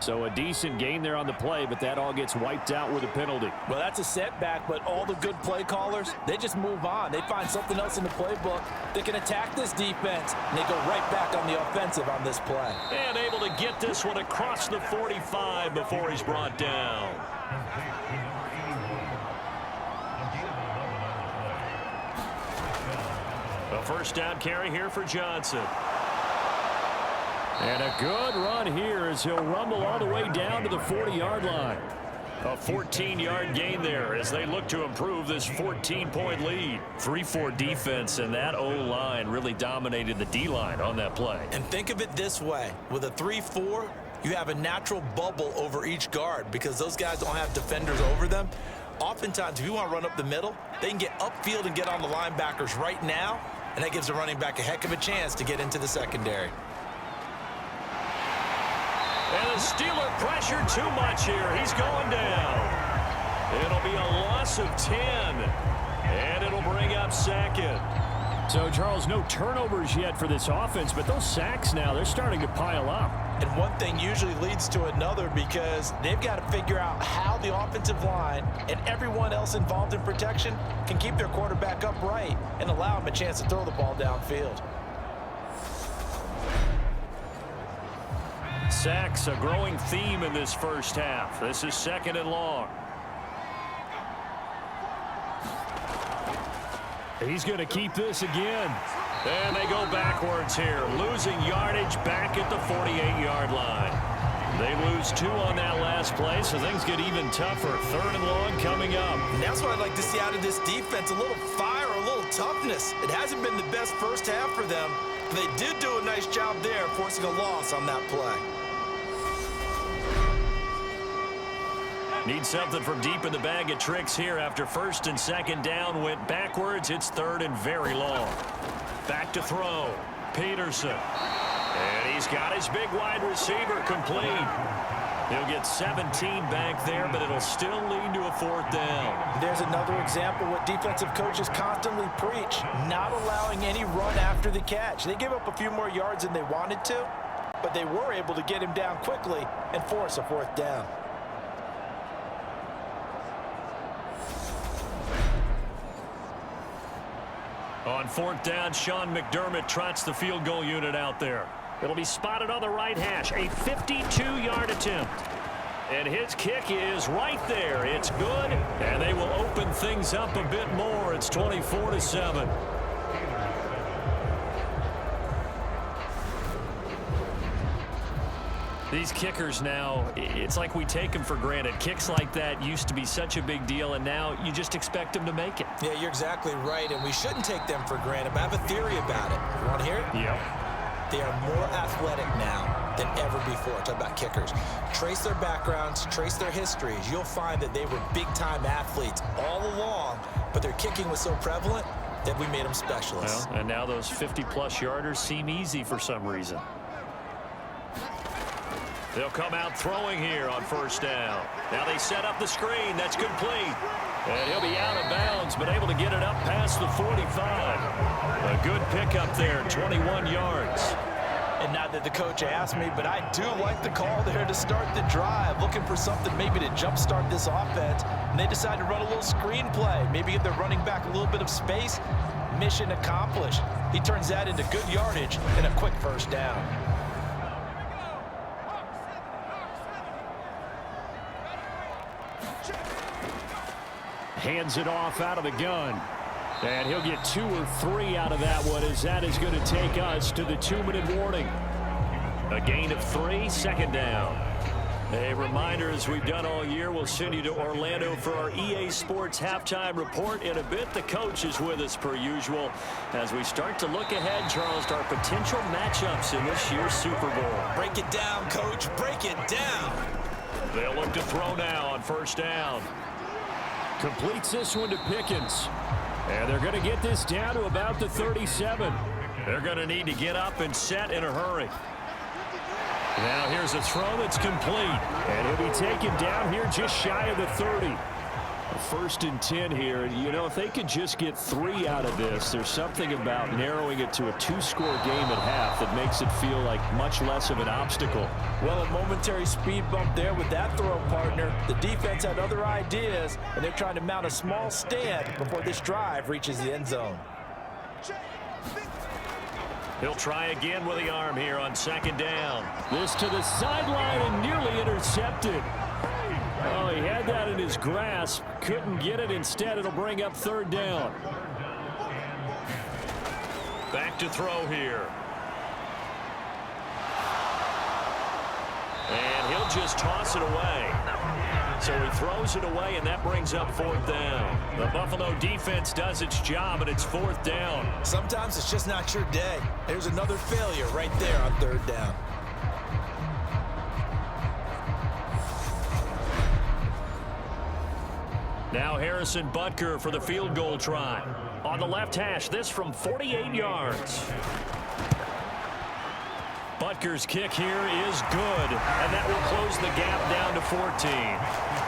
B: So a decent gain there on the play, but that all gets wiped out with a penalty.
C: Well, that's a setback, but all the good play callers, they just move on. They find something else in the playbook that can attack this defense, and they go right back on the offensive on this play.
D: And able to get this one across the 45 before he's brought down. A first down carry here for Johnson.
B: And a good run here as he'll rumble all the way down to the 40-yard line.
D: A 14-yard gain there as they look to improve this 14-point lead. 3-4 defense, and that O-line really dominated the D-line on that play.
C: And think of it this way. With a 3-4, you have a natural bubble over each guard because those guys don't have defenders over them. Oftentimes, if you want to run up the middle, they can get upfield and get on the linebackers right now, and that gives the running back a heck of a chance to get into the secondary.
D: And the Steeler pressure too much here. He's going down. It'll be a loss of 10, and it'll bring up second.
B: So, Charles, no turnovers yet for this offense, but those sacks now, they're starting to pile up.
C: And one thing usually leads to another because they've got to figure out how the offensive line and everyone else involved in protection can keep their quarterback upright and allow him a chance to throw the ball downfield.
D: Sacks, a growing theme in this first half. This is 2nd and long.
B: He's going to keep this again.
D: And they go backwards here, losing yardage back at the 48-yard line. They lose 2 on that last play, so things get even tougher. 3rd and long coming up.
C: And that's what I'd like to see out of this defense, a little fire, a little toughness. It hasn't been the best first half for them, but they did do a nice job there forcing a loss on that play.
D: Need something from deep in the bag of tricks here after 1st and 2nd down went backwards. It's 3rd and very long. Back to throw. Peterson. And he's got his big wide receiver complete. He'll get 17 back there, but it'll still lead to a 4th down.
C: There's another example what defensive coaches constantly preach, not allowing any run after the catch. They gave up a few more yards than they wanted to, but they were able to get him down quickly and force a 4th down.
D: On 4th down, Sean McDermott trots the field goal unit out there. It'll be spotted on the right hash, a 52-yard attempt. And his kick is right there. It's good, and they will open things up a bit more. It's 24-7. These kickers now, it's like we take them for granted. Kicks like that used to be such a big deal, and now you just expect them to make it.
C: Yeah, you're exactly right, and we shouldn't take them for granted, but I have a theory about it. You want to hear it?
D: Yep.
C: They are more athletic now than ever before. Talk about kickers. Trace their backgrounds, trace their histories. You'll find that they were big-time athletes all along, but their kicking was so prevalent that we made them specialists.
D: Well, and now those 50-plus yarders seem easy for some reason. They'll come out throwing here on 1st down. Now they set up the screen. That's complete. And he'll be out of bounds, but able to get it up past the 45. A good pickup there, 21 yards.
C: And not that the coach asked me, but I do like the call there to start the drive, looking for something maybe to jumpstart this offense. And they decided to run a little screen play, maybe give their running back a little bit of space. Mission accomplished. He turns that into good yardage and a quick 1st down.
B: Hands it off out of the gun. And he'll get 2 or 3 out of that one, as that is going to take us to the 2-minute warning.
D: A gain of 3, 2nd down. A reminder, as we've done all year, we'll send you to Orlando for our EA Sports halftime report in a bit. The coach is with us per usual as we start to look ahead, Charles, to our potential matchups in this year's Super Bowl.
C: Break it down, coach. Break it down.
D: They'll look to throw now on 1st down.
B: Completes this one to Pickens. And they're going to get this down to about the 37.
D: They're going to need to get up and set in a hurry. Now here's a throw that's complete.
B: And he'll be taken down here just shy of the 30. 1st and 10 here. You know, if they could just get 3 out of this, there's something about narrowing it to a 2-score game at half that makes it feel like much less of an obstacle.
C: Well, a momentary speed bump there with that throw, partner. The defense had other ideas, and they're trying to mount a small stand before this drive reaches the end zone.
D: He'll try again with the arm here on 2nd down.
B: This to the sideline and nearly intercepted. Oh, he had that in his grasp. Couldn't get it. Instead, it'll bring up 3rd down.
D: Back to throw here. And he'll just toss it away. So he throws it away, and that brings up 4th down. The Buffalo defense does its job, and it's 4th down.
C: Sometimes it's just not your day. There's another failure right there on 3rd down.
D: Now Harrison Butker for the field goal try. On the left hash, this from 48 yards. Butker's kick here is good, and that will close the gap down to 14.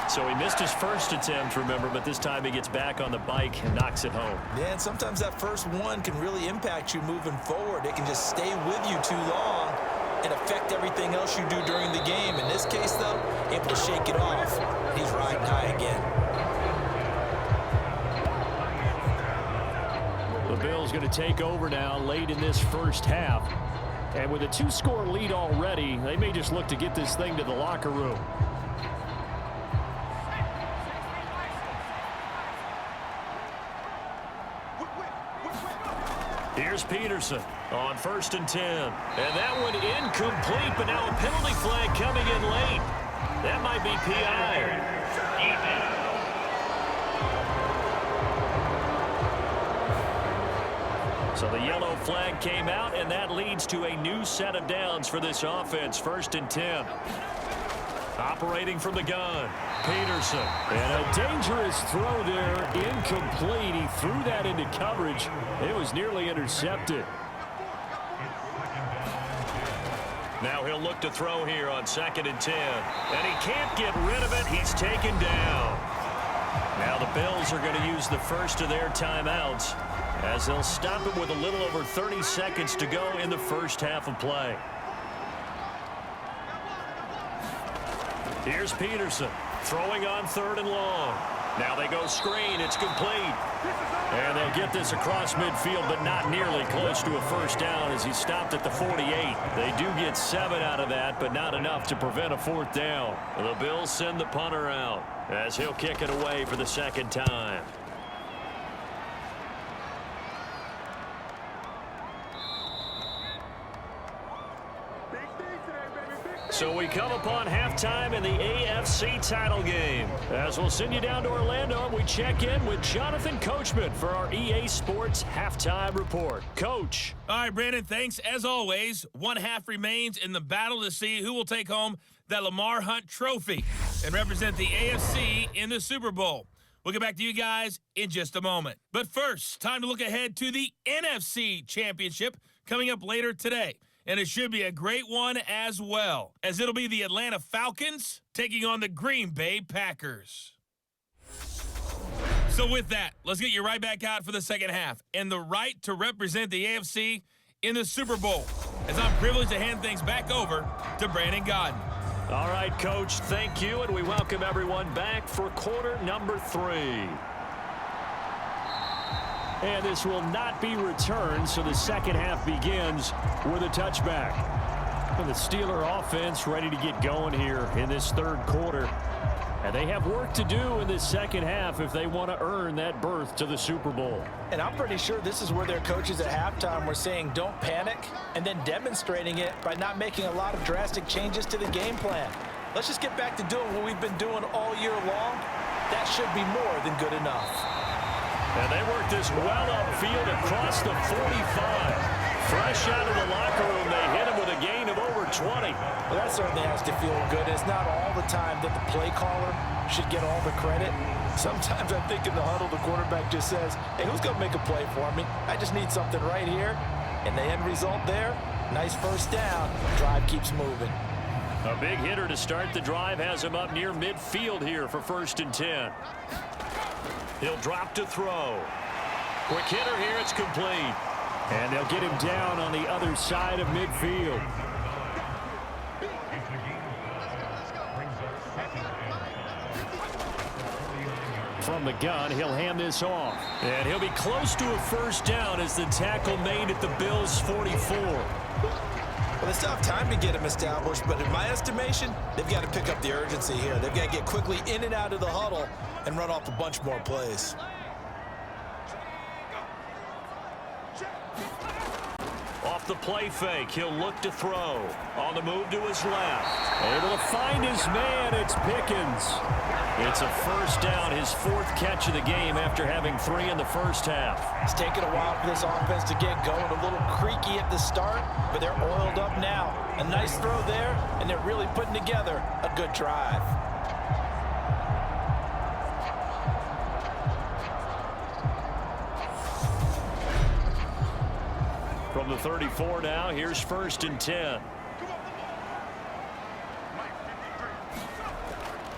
D: So he missed his first attempt, remember, but this time he gets back on the bike and knocks it home.
C: Yeah, and sometimes that first one can really impact you moving forward. It can just stay with you too long and affect everything else you do during the game. In this case, though, able to shake it off. He's riding high again.
B: The Bills going to take over now late in this first half. And with a 2-score lead already, they may just look to get this thing to the locker room.
D: Here's Peterson on 1st and 10. And that one incomplete, but now a penalty flag coming in late. That might be PI. So the yellow flag came out, and that leads to a new set of downs for this offense. 1st and 10. Operating from the gun, Peterson.
B: And a dangerous throw there, incomplete. He threw that into coverage. It was nearly intercepted.
D: Now he'll look to throw here on 2nd and 10. And he can't get rid of it. He's taken down. Now the Bills are going to use the first of their timeouts as they'll stop him with a little over 30 seconds to go in the first half of play. Here's Peterson throwing on 3rd and long. Now they go screen. It's complete. And they'll get this across midfield, but not nearly close to a first down as he stopped at the 48. They do get 7 out of that, but not enough to prevent a 4th down. The Bills send the punter out as he'll kick it away for the 2nd time. So we come upon halftime in the AFC title game. As we'll send you down to Orlando, and we check in with Jonathan Coachman for our EA Sports Halftime Report. Coach.
E: All right, Brandon, thanks. As always, one half remains in the battle to see who will take home that Lamar Hunt trophy and represent the AFC in the Super Bowl. We'll get back to you guys in just a moment. But first, time to look ahead to the NFC Championship coming up later today. And it should be a great one as well, as it'll be the Atlanta Falcons taking on the Green Bay Packers. So with that, let's get you right back out for the second half and the right to represent the AFC in the Super Bowl, as I'm privileged to hand things back over to Brandon Godden.
D: All right, Coach, thank you, and we welcome everyone back for quarter number 3.
B: And this will not be returned, so the second half begins with a touchback. And the Steeler offense ready to get going here in this 3rd quarter. And they have work to do in this second half if they want to earn that berth to the Super Bowl.
C: And I'm pretty sure this is where their coaches at halftime were saying don't panic, and then demonstrating it by not making a lot of drastic changes to the game plan. Let's just get back to doing what we've been doing all year long. That should be more than good enough.
D: And they work this well upfield across the 45. Fresh out of the locker room, they hit him with a gain of over 20.
C: Well, that certainly has to feel good. It's not all the time that the play caller should get all the credit. Sometimes I think in the huddle, the quarterback just says, hey, who's going to make a play for me? I just need something right here. And the end result there, nice first down. Drive keeps moving.
D: A big hitter to start the drive has him up near midfield here for 1st and 10. He'll drop to throw. Quick hitter here, it's complete.
B: And they'll get him down on the other side of midfield. From the gun, he'll hand this off.
D: And he'll be close to a first down as the tackle made at the Bills' 44.
C: Well, they still have time to get him established, but in my estimation, they've got to pick up the urgency here. They've got to get quickly in and out of the huddle and run off a bunch more plays.
D: Off the play fake, he'll look to throw. On the move to his left.
B: Able to find his man, it's Pickens.
D: It's a first down, his 4th catch of the game after having 3 in the first half.
C: It's taken a while for this offense to get going. A little creaky at the start, but they're oiled up now. A nice throw there, and they're really putting together a good drive.
D: From the 34 now, here's 1st and 10.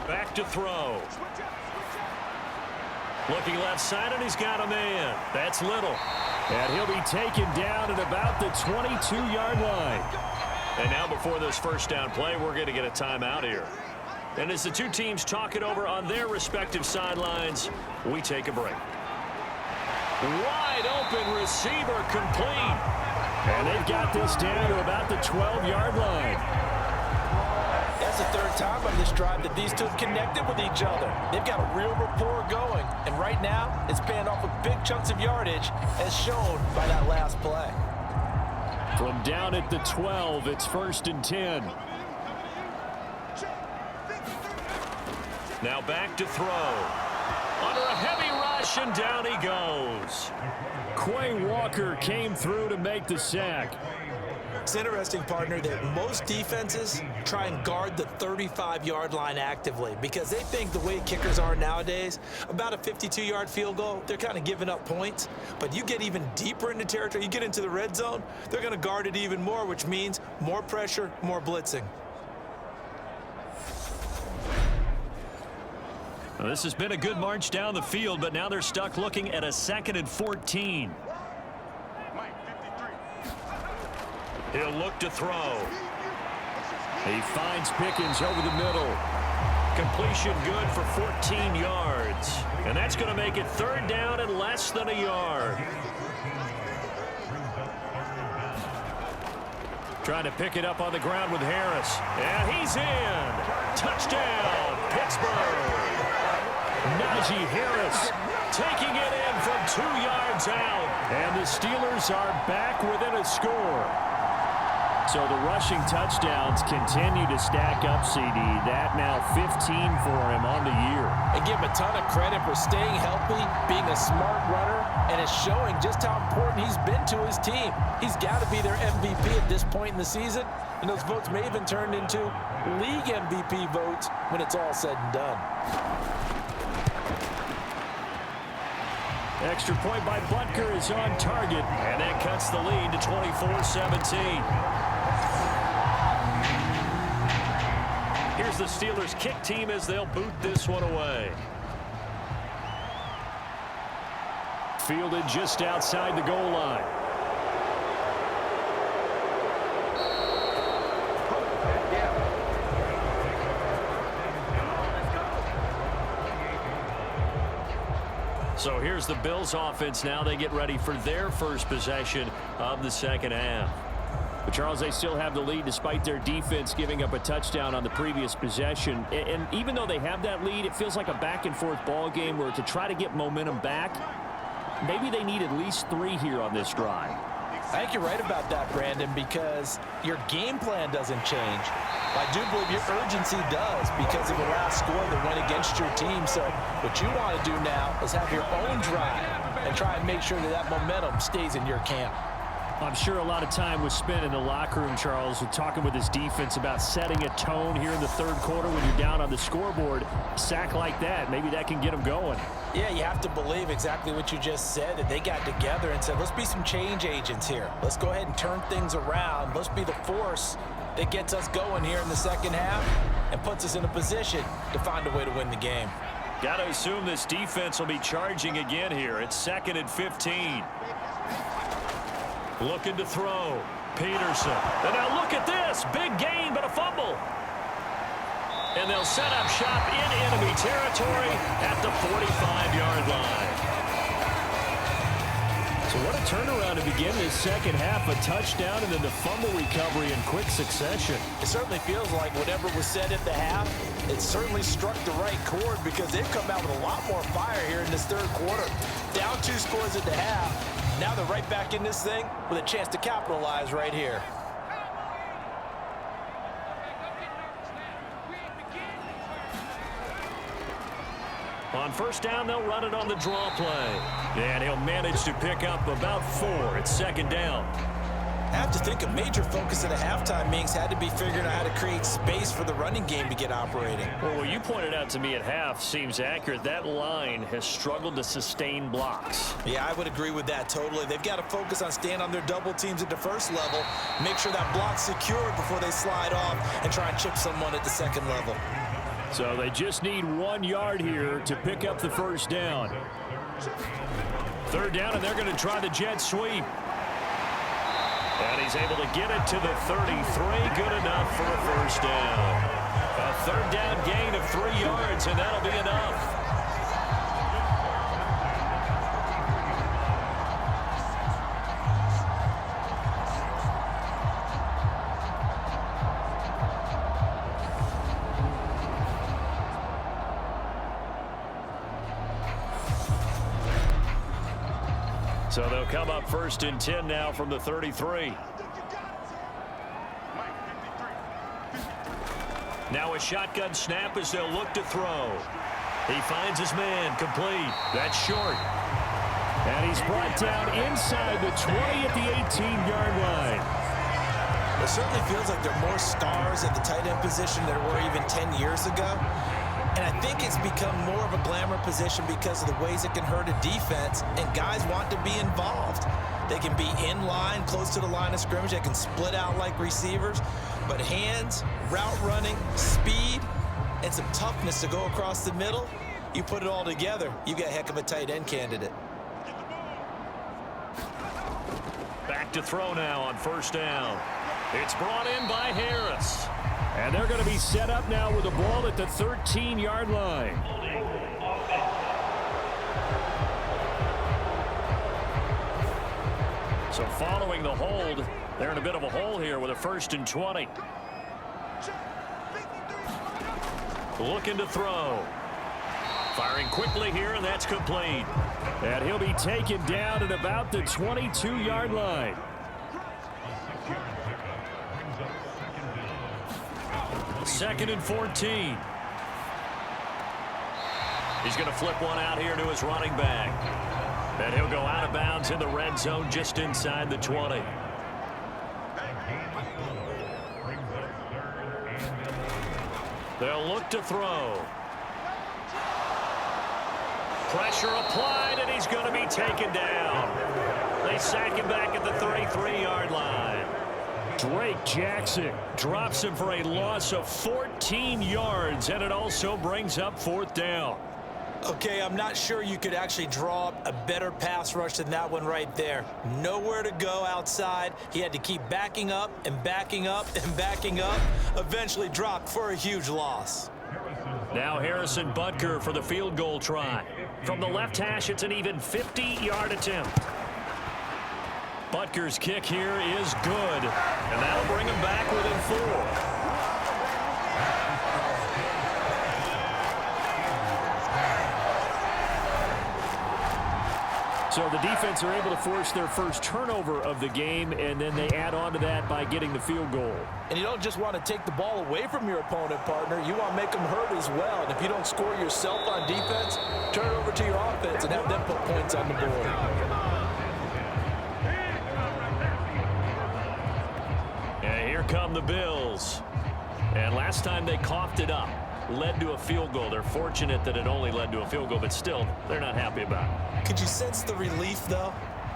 D: Back to throw. Looking left side, and he's got a man. That's Little.
B: And he'll be taken down at about the 22-yard line.
D: And now before this first down play, we're going to get a timeout here. And as the two teams talk it over on their respective sidelines, we take a break. Wide open receiver complete.
B: And they've got this down to about the 12-yard line.
C: That's the 3rd time on this drive that these two have connected with each other. They've got a real rapport going. And right now, it's paying off with big chunks of yardage, as shown by that last play.
B: From down at the 12, it's 1st and 10.
D: Now back to throw. Under a heavy rush, and down he goes.
B: Quay Walker came through to make the sack.
C: It's interesting, partner, that most defenses try and guard the 35-yard line actively because they think the way kickers are nowadays, about a 52-yard field goal, they're kind of giving up points. But you get even deeper into territory, you get into the red zone, they're going to guard it even more, which means more pressure, more blitzing.
D: Well, this has been a good march down the field, but now they're stuck looking at a 2nd and 14. He'll look to throw.
B: He finds Pickens over the middle.
D: Completion good for 14 yards. And that's going to make it 3rd down and less than a yard. Trying to pick it up on the ground with Harris. And he's in. Touchdown, Pittsburgh.
B: Najee Harris
D: taking it in from 2 yards out.
B: And the Steelers are back within a score. So the rushing touchdowns continue to stack up, CD. That now 15 for him on the year.
C: And give him a ton of credit for staying healthy, being a smart runner, and it's showing just how important he's been to his team. He's got to be their MVP at this point in the season, and those votes may have been turned into league MVP votes when it's all said and done.
B: Extra point by Butker is on target.
D: And that cuts the lead to 24-17. Here's the Steelers kick team as they'll boot this one away.
B: Fielded just outside the goal line.
D: So here's the Bills offense now. They get ready for their first possession of the second half.
B: But Charles, they still have the lead despite their defense giving up a touchdown on the previous possession. And even though they have that lead, it feels like a back-and-forth ball game where to try to get momentum back, maybe they need at least 3 here on this drive.
C: I think you're right about that, Brandon, because your game plan doesn't change. I do believe your urgency does because of the last score that went against your team. So what you want to do now is have your own drive and try and make sure that that momentum stays in your camp.
B: I'm sure a lot of time was spent in the locker room, Charles, with talking with his defense about setting a tone here in the 3rd quarter when you're down on the scoreboard. A sack like that, maybe that can get them going.
C: Yeah, you have to believe exactly what you just said, that they got together and said, let's be some change agents here. Let's go ahead and turn things around. Let's be the force that gets us going here in the second half and puts us in a position to find a way to win the game.
D: Got to assume this defense will be charging again here. It's 2nd and 15. Looking to throw. Peterson. And now look at this. Big gain, but a fumble. And they'll set up shop in enemy territory at the 45-yard line.
B: So what a turnaround to begin this second half. A touchdown and then the fumble recovery in quick succession.
C: It certainly feels like whatever was said at the half, it certainly struck the right chord because they've come out with a lot more fire here in this 3rd quarter. Down 2 scores at the half. Now they're right back in this thing with a chance to capitalize right here.
D: On first down, they'll run it on the draw play. And he'll manage to pick up about 4. It's second down.
C: I have to think a major focus of the halftime meetings had to be figuring out how to create space for the running game to get operating.
D: Well, what you pointed out to me at half seems accurate. That line has struggled to sustain blocks.
C: Yeah, I would agree with that totally. They've got to focus on staying on their double teams at the first level, make sure that block's secured before they slide off and try and chip someone at the second level.
B: So they just need 1 yard here to pick up the first down.
D: Third down, and they're going to try the jet sweep. And he's able to get it to the 33. Good enough for a first down. A third down gain of 3 yards, and that'll be enough. So they'll come up first and 10 now from the 33. Now a shotgun snap as they'll look to throw. He finds his man, complete. That's short.
B: And he's brought down inside the 20 at the 18-yard line.
C: It certainly feels like there are more stars at the tight end position than there were even 10 years ago. And I think it's become more of a glamour position because of the ways it can hurt a defense, and guys want to be involved. They can be in line, close to the line of scrimmage. They can split out like receivers. But hands, route running, speed, and some toughness to go across the middle, you put it all together, you got a heck of a tight end candidate.
D: Back to throw now on first down. It's brought in by Harris.
B: And they're going to be set up now with the ball at the 13-yard line.
D: So following the hold, they're in a bit of a hole here with a first and 20. Looking to throw. Firing quickly here, and that's complete.
B: And he'll be taken down at about the 22-yard line.
D: Second and 14. He's going to flip one out here to his running back. And he'll go out of bounds in the red zone just inside the 20. They'll look to throw. Pressure applied, and he's going to be taken down. They sack him back at the 33-yard line.
B: Drake Jackson
D: Drops him for a loss of 14 yards, and it also brings up fourth down.
C: Okay, I'm not sure you could actually draw up a better pass rush than that one right there. Nowhere to go outside. He had to keep backing up and backing up and backing up. Eventually dropped for a huge loss.
D: Now Harrison Butker for the field goal try. From the left hash, it's an even 50-yard attempt. Butker's kick here is good, and that'll bring him back within 4.
B: So the defense are able to force their first turnover of the game, and then they add on to that by getting the field goal.
C: And you don't just want to take the ball away from your opponent, partner. You want to make them hurt as well. And if you don't score yourself on defense, turn it over to your offense and have them put points on the board.
D: And here come the Bills. And last time they coughed it up, led to a field goal. They're fortunate that it only led to a field goal, but still, they're not happy about it.
C: Could you sense the relief, though,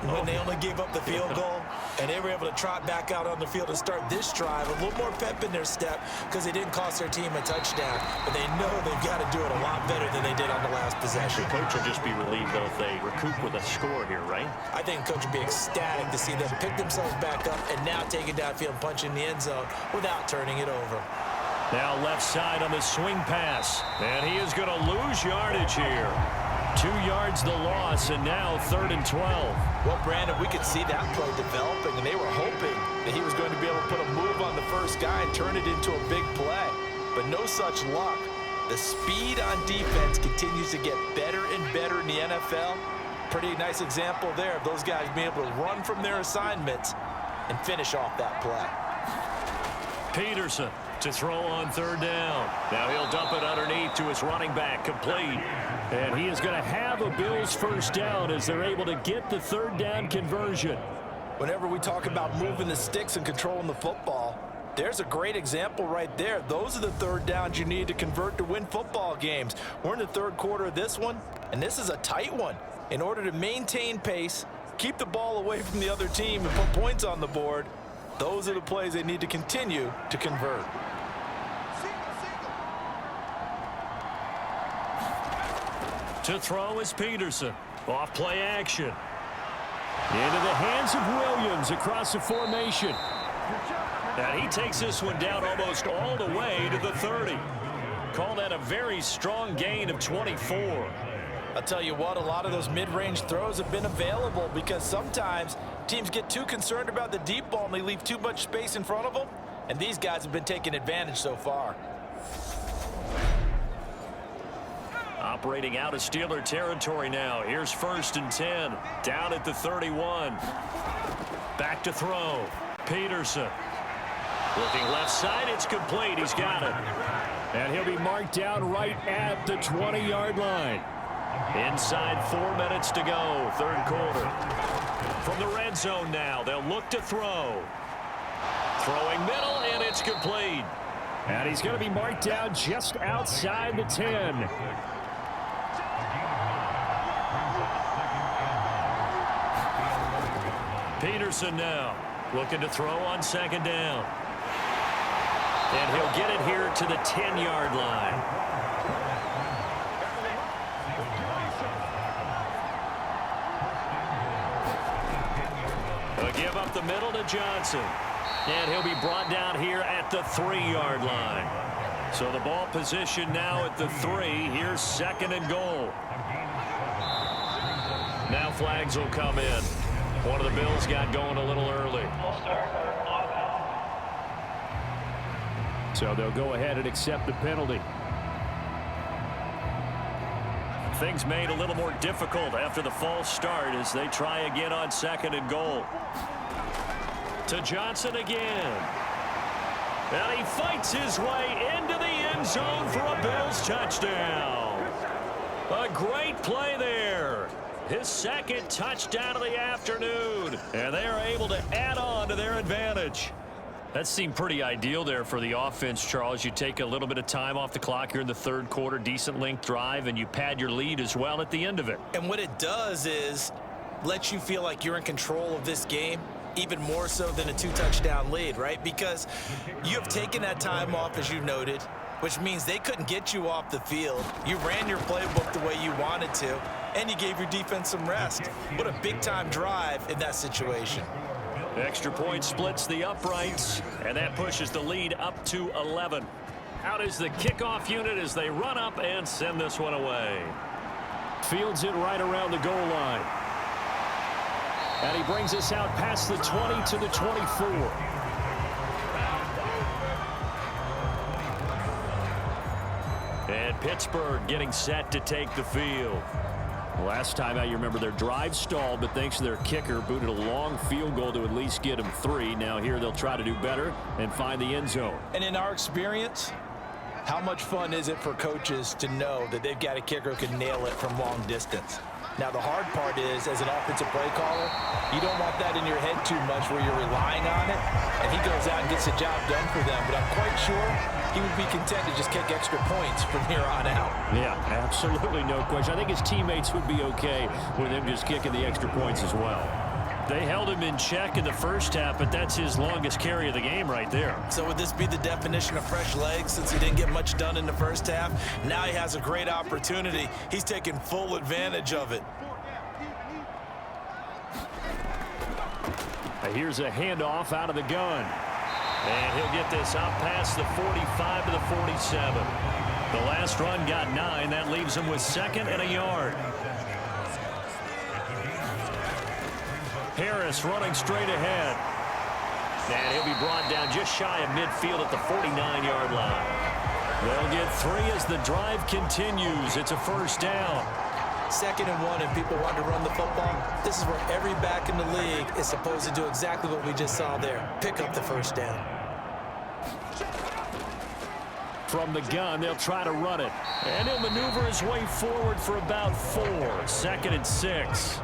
C: when they only gave up the field goal and they were able to trot back out on the field and start this drive? A little more pep in their step because they didn't cost their team a touchdown, but they know they've got to do it a lot better than they did on the last possession.
D: The coach will just be relieved, though, if they recoup with a score here, right?
C: I think the coach would be ecstatic to see them pick themselves back up and now take it downfield and punch in the end zone without turning it over.
D: Now left side on the swing pass, and he is going to lose yardage here. 2 yards the loss, and now 3rd and 12.
C: Well, Brandon, we could see that play developing, and they were hoping that he was going to be able to put a move on the first guy and turn it into a big play. But no such luck. The speed on defense continues to get better and better in the NFL. Pretty nice example there of those guys being able to run from their assignments and finish off that play.
D: Peterson to throw on third down. Now he'll dump it underneath to his running back, complete.
B: And he is going to have a Bills first down as they're able to get the third down conversion.
C: Whenever we talk about moving the sticks and controlling the football, there's a great example right there. Those are the third downs you need to convert to win football games. We're in the third quarter of this one, and this is a tight one. In order to maintain pace, keep the ball away from the other team, and put points on the board, those are the plays they need to continue to convert.
D: To throw is Peterson. Off play action.
B: Into the hands of Williams across the formation.
D: And he takes this one down almost all the way to the 30. Call that a very strong gain of 24.
C: I'll tell you what, a lot of those mid-range throws have been available because sometimes teams get too concerned about the deep ball and they leave too much space in front of them, and these guys have been taking advantage so far.
D: Operating out of Steeler territory now. Here's 1st and 10. Down at the 31. Back to throw. Peterson. Looking left side. It's complete. He's got it.
B: And he'll be marked down right at the 20-yard line.
D: Inside 4 minutes to go. Third quarter. From the red zone now. They'll look to throw. Throwing middle, and it's complete.
B: And he's going to be marked down just outside the 10.
D: Peterson now looking to throw on 2nd down. And he'll get it here to the 10-yard line. They'll give up the middle to Johnson. And he'll be brought down here at the 3-yard line. So the ball position now at the 3. Here's 2nd and goal. Now flags will come in. One of the Bills got going a little early.
B: So they'll go ahead and accept the penalty.
D: Things made a little more difficult after the false start as they try again on 2nd and goal. To Johnson again. And he fights his way into the end zone for a Bills touchdown. A great play there. His 2nd touchdown of the afternoon. And they are able to add on to their advantage. That seemed pretty ideal there for the offense, Charles. You take a little bit of time off the clock here in the third quarter, decent length drive, and you pad your lead as well at the end of it.
C: And what it does is let you feel like you're in control of this game, even more so than a 2-touchdown lead, right? Because you have taken that time off, as you noted, which means they couldn't get you off the field. You ran your playbook the way you wanted to, and you gave your defense some rest. What a big-time drive in that situation.
D: Extra point splits the uprights, and that pushes the lead up to 11. Out is the kickoff unit as they run up and send this one away.
B: Fields it right around the goal line. And he brings us out past the 20 to the 24.
D: And Pittsburgh getting set to take the field.
B: Last time out, you remember their drive stalled, but thanks to their kicker, booted a long field goal to at least get them 3. Now here they'll try to do better and find the end zone.
C: And in our experience, how much fun is it for coaches to know that they've got a kicker who can nail it from long distance? Now, the hard part is, as an offensive play caller, you don't want that in your head too much where you're relying on it, and he goes out and gets the job done for them. But I'm quite sure he would be content to just kick extra points from here on out.
B: Yeah, absolutely no question. I think his teammates would be okay with him just kicking the extra points as well.
D: They held him in check in the first half, but that's his longest carry of the game right there.
C: So would this be the definition of fresh legs since he didn't get much done in the first half? Now he has a great opportunity. He's taking full advantage of it.
B: Here's a handoff out of the gun.
D: And he'll get this out past the 45 to the 47. The last run got 9. That leaves him with 2nd and a yard. Harris running straight ahead. And he'll be brought down just shy of midfield at the 49-yard line. They'll get 3 as the drive continues. It's a first down.
C: 2nd and 1, and people want to run the football. This is where every back in the league is supposed to do exactly what we just saw there. Pick up the first down.
B: From the gun, they'll try to run it. And he'll maneuver his way forward for about 4. 2nd and 6.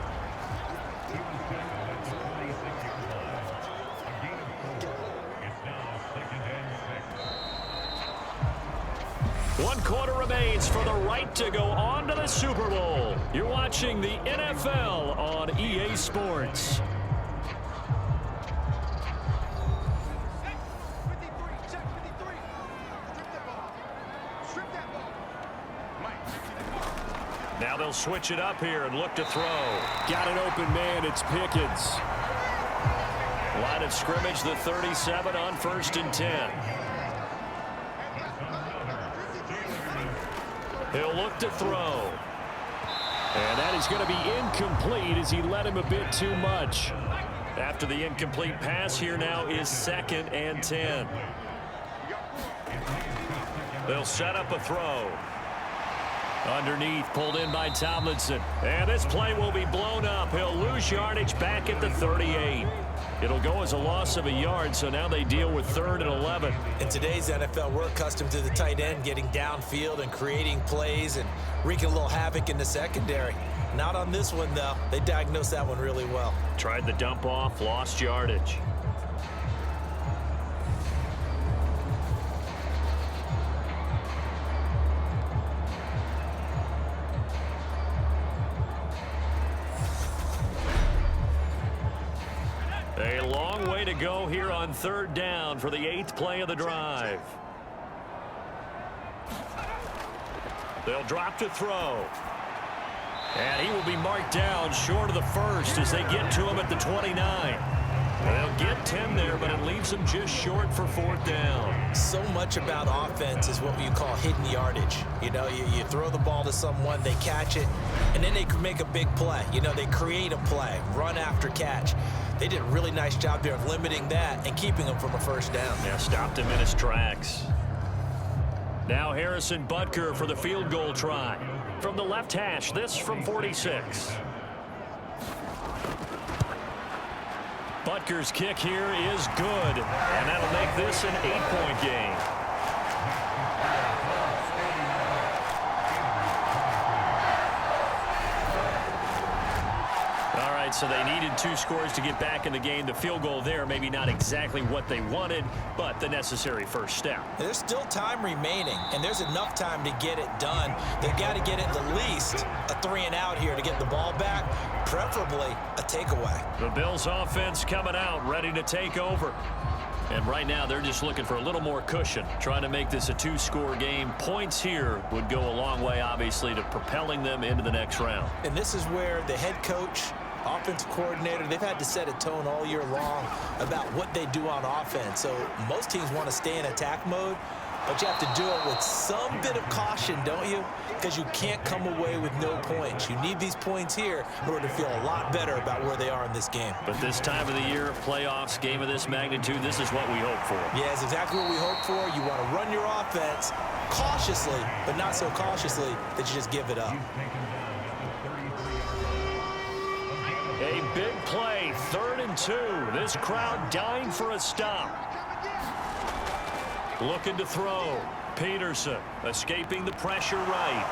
B: One quarter remains for the right to go on to the Super Bowl. You're watching the NFL on EA Sports. Now they'll switch it up here and look to throw. Got an open man. It's Pickens. Line of scrimmage, the 37 on 1st and 10. He'll look to throw. And that is going to be incomplete as he led him a bit too much. After the incomplete pass, here now is 2nd and 10. They'll set up a throw. Underneath, pulled in by Tomlinson. And this play will be blown up. He'll lose yardage back at the 38. It'll go as a loss of a yard, so now they deal with 3rd and 11.
C: In today's NFL, we're accustomed to the tight end getting downfield and creating plays and wreaking a little havoc in the secondary. Not on this one, though. They diagnosed that one really well.
B: Tried the dump off, lost yardage. A long way to go here on 3rd down for the 8th play of the drive. They'll drop to throw. And he will be marked down short of the 1st as they get to him at the 29. They'll get 10 there, but it leaves them just short for 4th down.
C: So much about offense is what you call hidden yardage. You know, you throw the ball to someone, they catch it, and then they can make a big play. You know, they create a play, run after catch. They did a really nice job there of limiting that and keeping him from a 1st down.
B: Yeah, stopped him in his tracks. Now Harrison Butker for the field goal try. From the left hash, this from 46. Butker's kick here is good, and that'll make this an 8-point game. So they needed 2 scores to get back in the game. The field goal there, maybe not exactly what they wanted, but the necessary first step.
C: There's still time remaining, and there's enough time to get it done. They've got to get at least a 3-and-out here to get the ball back, preferably a takeaway.
B: The Bills offense coming out, ready to take over. And right now, they're just looking for a little more cushion, trying to make this a 2-score game. Points here would go a long way, obviously, to propelling them into the next round.
C: And this is where the head coach, offensive coordinator, they've had to set a tone all year long about what they do on offense. So most teams want to stay in attack mode, but you have to do it with some bit of caution, don't you? Because you can't come away with no points. You need these points here in order to feel a lot better about where they are in this game.
B: But this time of the year, playoffs, game of this magnitude, this is what we hope for.
C: Yeah, it's exactly what we hope for. You want to run your offense cautiously, but not so cautiously that you just give it up.
B: A big play, 3rd and 2. This crowd dying for a stop. Looking to throw. Peterson escaping the pressure right.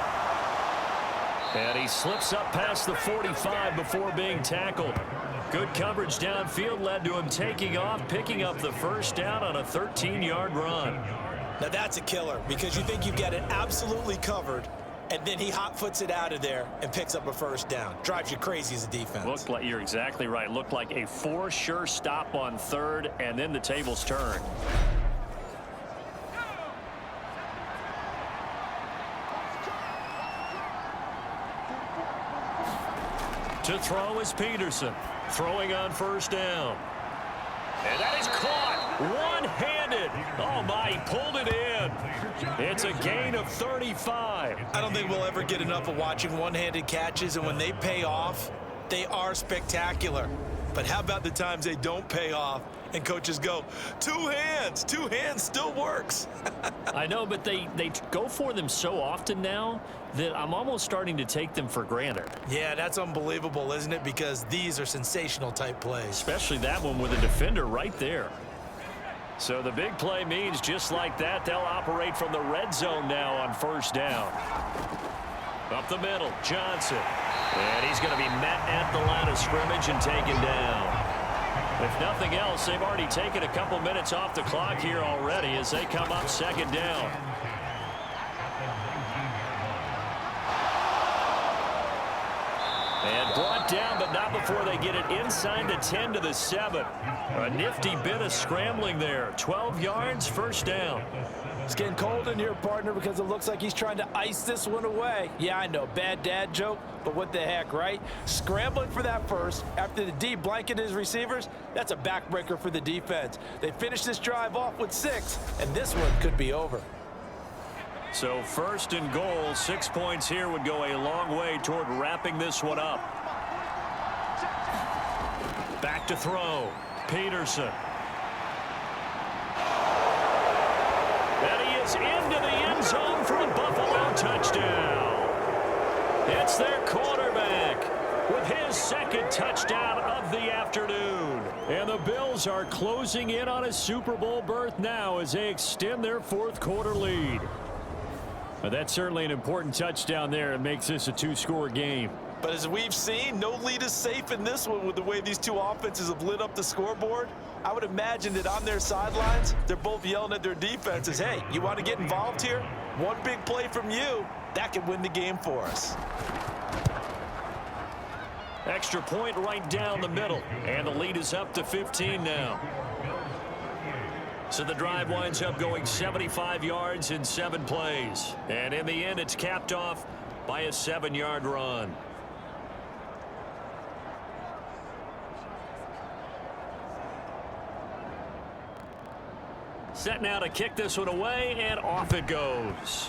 B: And he slips up past the 45 before being tackled. Good coverage downfield led to him taking off, picking up the 1st down on a 13-yard run.
C: Now that's a killer because you think you've got it absolutely covered, and then he hot-foots it out of there and picks up a 1st down. Drives you crazy as a defense.
B: Looked like, you're exactly right. Looked like a for-sure stop on 3rd, and then the tables turn. To throw is Peterson. Throwing on 1st down. And that is caught one-handed. Oh, my, he pulled it in. It's a gain of 35.
C: I don't think we'll ever get enough of watching one-handed catches, and when they pay off, they are spectacular. But how about the times they don't pay off and coaches go, 2 hands, 2 hands still works.
B: I know, but they go for them so often now that I'm almost starting to take them for granted.
C: Yeah, that's unbelievable, isn't it? Because these are sensational type plays.
B: Especially that one with a defender right there.
D: So the big play means just like that, they'll operate from the red zone now on first down. Up the middle, Johnson. And he's going to be met at the line of scrimmage and taken down. If nothing else, they've already taken a couple minutes off the clock here already as they come up second down. And brought down, but not before they get it inside the 10 to the 7. A nifty bit of scrambling there. 12 yards, first down.
C: It's getting cold in here, partner, because it looks like he's trying to ice this one away. Yeah, I know, bad dad joke, but what the heck, right? Scrambling for that first after the D blanketed his receivers, that's a backbreaker for the defense. They finished this drive off with 6, and this one could be over.
D: So first and goal, 6 points here would go a long way toward wrapping this one up. Back to throw. Peterson. And he is into the end zone for a Buffalo touchdown. It's their quarterback with his second touchdown of the afternoon. And the Bills are closing in on a Super Bowl berth now as they extend their fourth quarter lead. But that's certainly an important touchdown there. It makes this a 2-score game.
C: But as we've seen, no lead is safe in this one with the way these two offenses have lit up the scoreboard. I would imagine that on their sidelines, they're both yelling at their defenses, hey, you want to get involved here? One big play from you, that could win the game for us.
D: Extra point right down the middle. And the lead is up to 15 now. So the drive winds up going 75 yards in 7 plays. And in the end, it's capped off by a 7-yard run. Set now to kick this one away, and off it goes.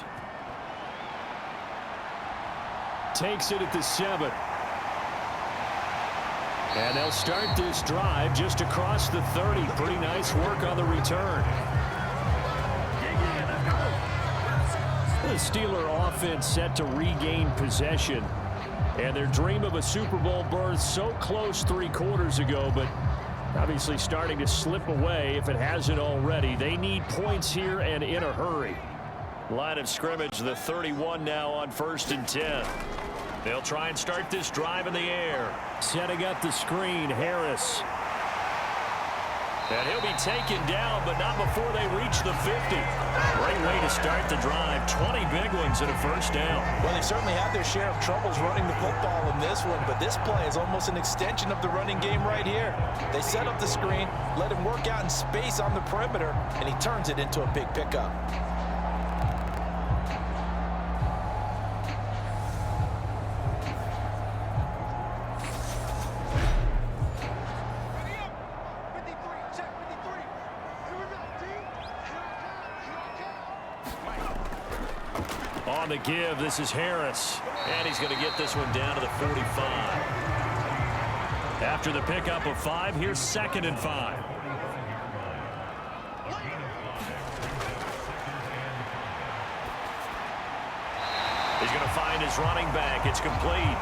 D: Takes it at the 7. And they'll start this drive just across the 30. Pretty nice work on the return. The Steeler offense set to regain possession. And their dream of a Super Bowl berth so close 3 quarters ago, but obviously starting to slip away if it hasn't already. They need points here and in a hurry. Line of scrimmage, the 31 now on 1st and 10. They'll try and start this drive in the air. Setting up the screen, Harris. And he'll be taken down, but not before they reach the 50. Great way to start the drive. 20 big ones and a first down.
C: Well, they certainly had their share of troubles running the football in this one, but this play is almost an extension of the running game right here. They set up the screen, let him work out in space on the perimeter, and he turns it into a big pickup.
D: On the give, this is Harris. And he's going to get this one down to the 45. After the pickup of 5, here's 2nd and 5. He's going to find his running back. It's complete.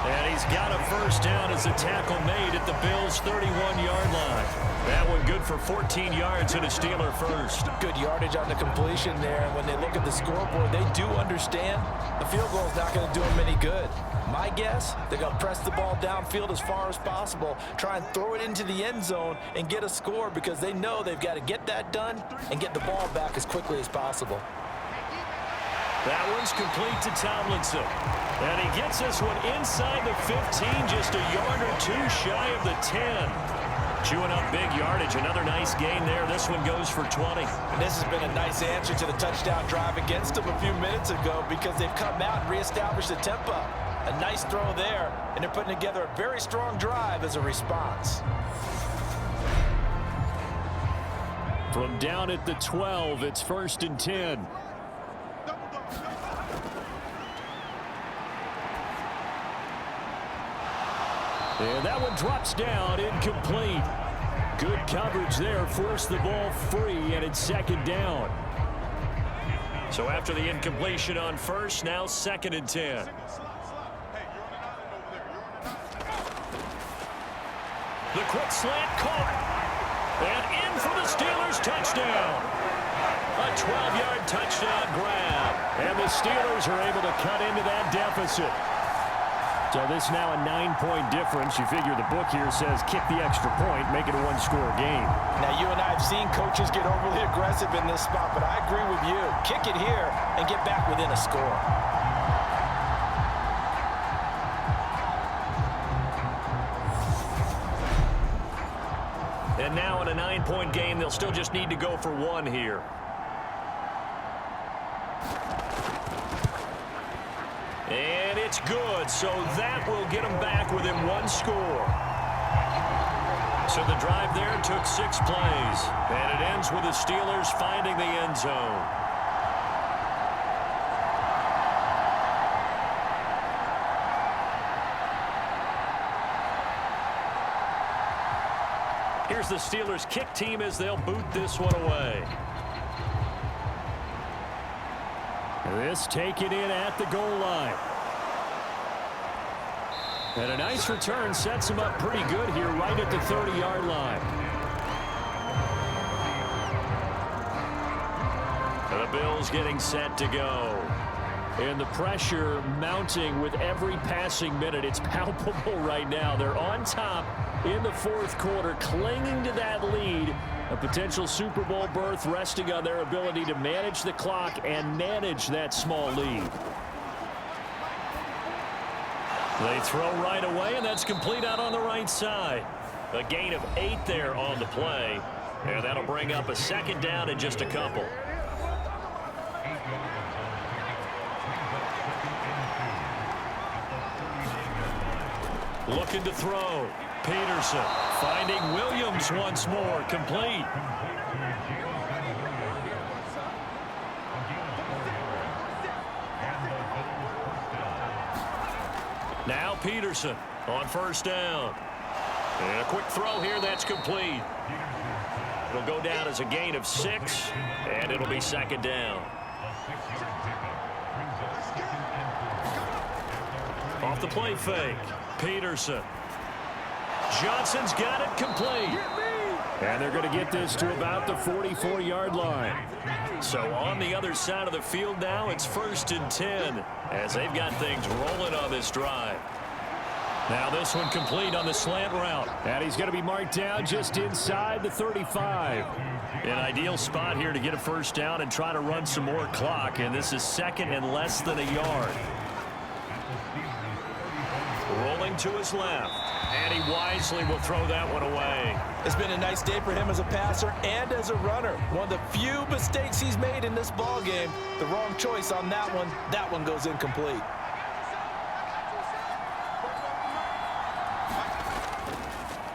D: And he's got a first down as a tackle made at the Bills' 31-yard line. That one good for 14 yards and a Steeler first.
C: Good yardage on the completion there. And when they look at the scoreboard, they do understand the field goal is not going to do them any good. My guess, they're going to press the ball downfield as far as possible, try and throw it into the end zone and get a score because they know they've got to get that done and get the ball back as quickly as possible.
D: That one's complete to Tomlinson. And he gets this one inside the 15, just a yard or 2 shy of the 10. Chewing up big yardage. Another nice gain there. This one goes for 20.
C: And this has been a nice answer to the touchdown drive against them a few minutes ago because they've come out and reestablished the tempo. A nice throw there, and they're putting together a very strong drive as a response.
B: From down at the 12, it's 1st and 10. And that one drops down, incomplete. Good coverage there, forced the ball free, and it's 2nd down.
D: So after the incompletion on first, now 2nd and 10. The quick slant caught. And in for the
B: Steelers touchdown. A 12-yard touchdown grab. And the Steelers are able to cut into that deficit. So this now a 9-point difference. You figure the book here says kick the extra point, make it a one-score game.
C: Now, you and I have seen coaches get overly aggressive in this spot, but I agree with you. Kick it here and get back within a score.
B: And now in a 9-point game, they'll still just need to go for one here. And it's good, so that will get them back within one score. So the drive there took 6 plays, and it ends with the Steelers finding the end zone. Here's the Steelers kick team as they'll boot this one away. This taken in at the goal line. And a nice return sets him up pretty good here right at the 30-yard line. And the Bills getting set to go. And the pressure mounting with every passing minute. It's palpable right now. They're on top in the fourth quarter, clinging to that lead. A potential Super Bowl berth resting on their ability to manage the clock and manage that small lead. They throw right away, and that's complete out on the right side. A gain of 8 there on the play, and that'll bring up a second down in just a couple. Looking to throw. Peterson finding Williams once more, complete. Now Peterson on first down. And a quick throw here that's complete. It'll go down as a gain of 6, and it'll be second down. Off the play fake. Peterson. Johnson's got it complete. And they're going to get this to about the 44-yard line. So on the other side of the field now, it's 1st and 10 as they've got things rolling on this drive. Now this one complete on the slant route. And he's going to be marked down just inside the 35. An ideal spot here to get a first down and try to run some more clock. And this is 2nd and less than a yard. Rolling to his left. And he wisely will throw that one away.
C: It's been a nice day for him as a passer and as a runner. One of the few mistakes he's made in this ball game. The wrong choice on that one. That one goes incomplete.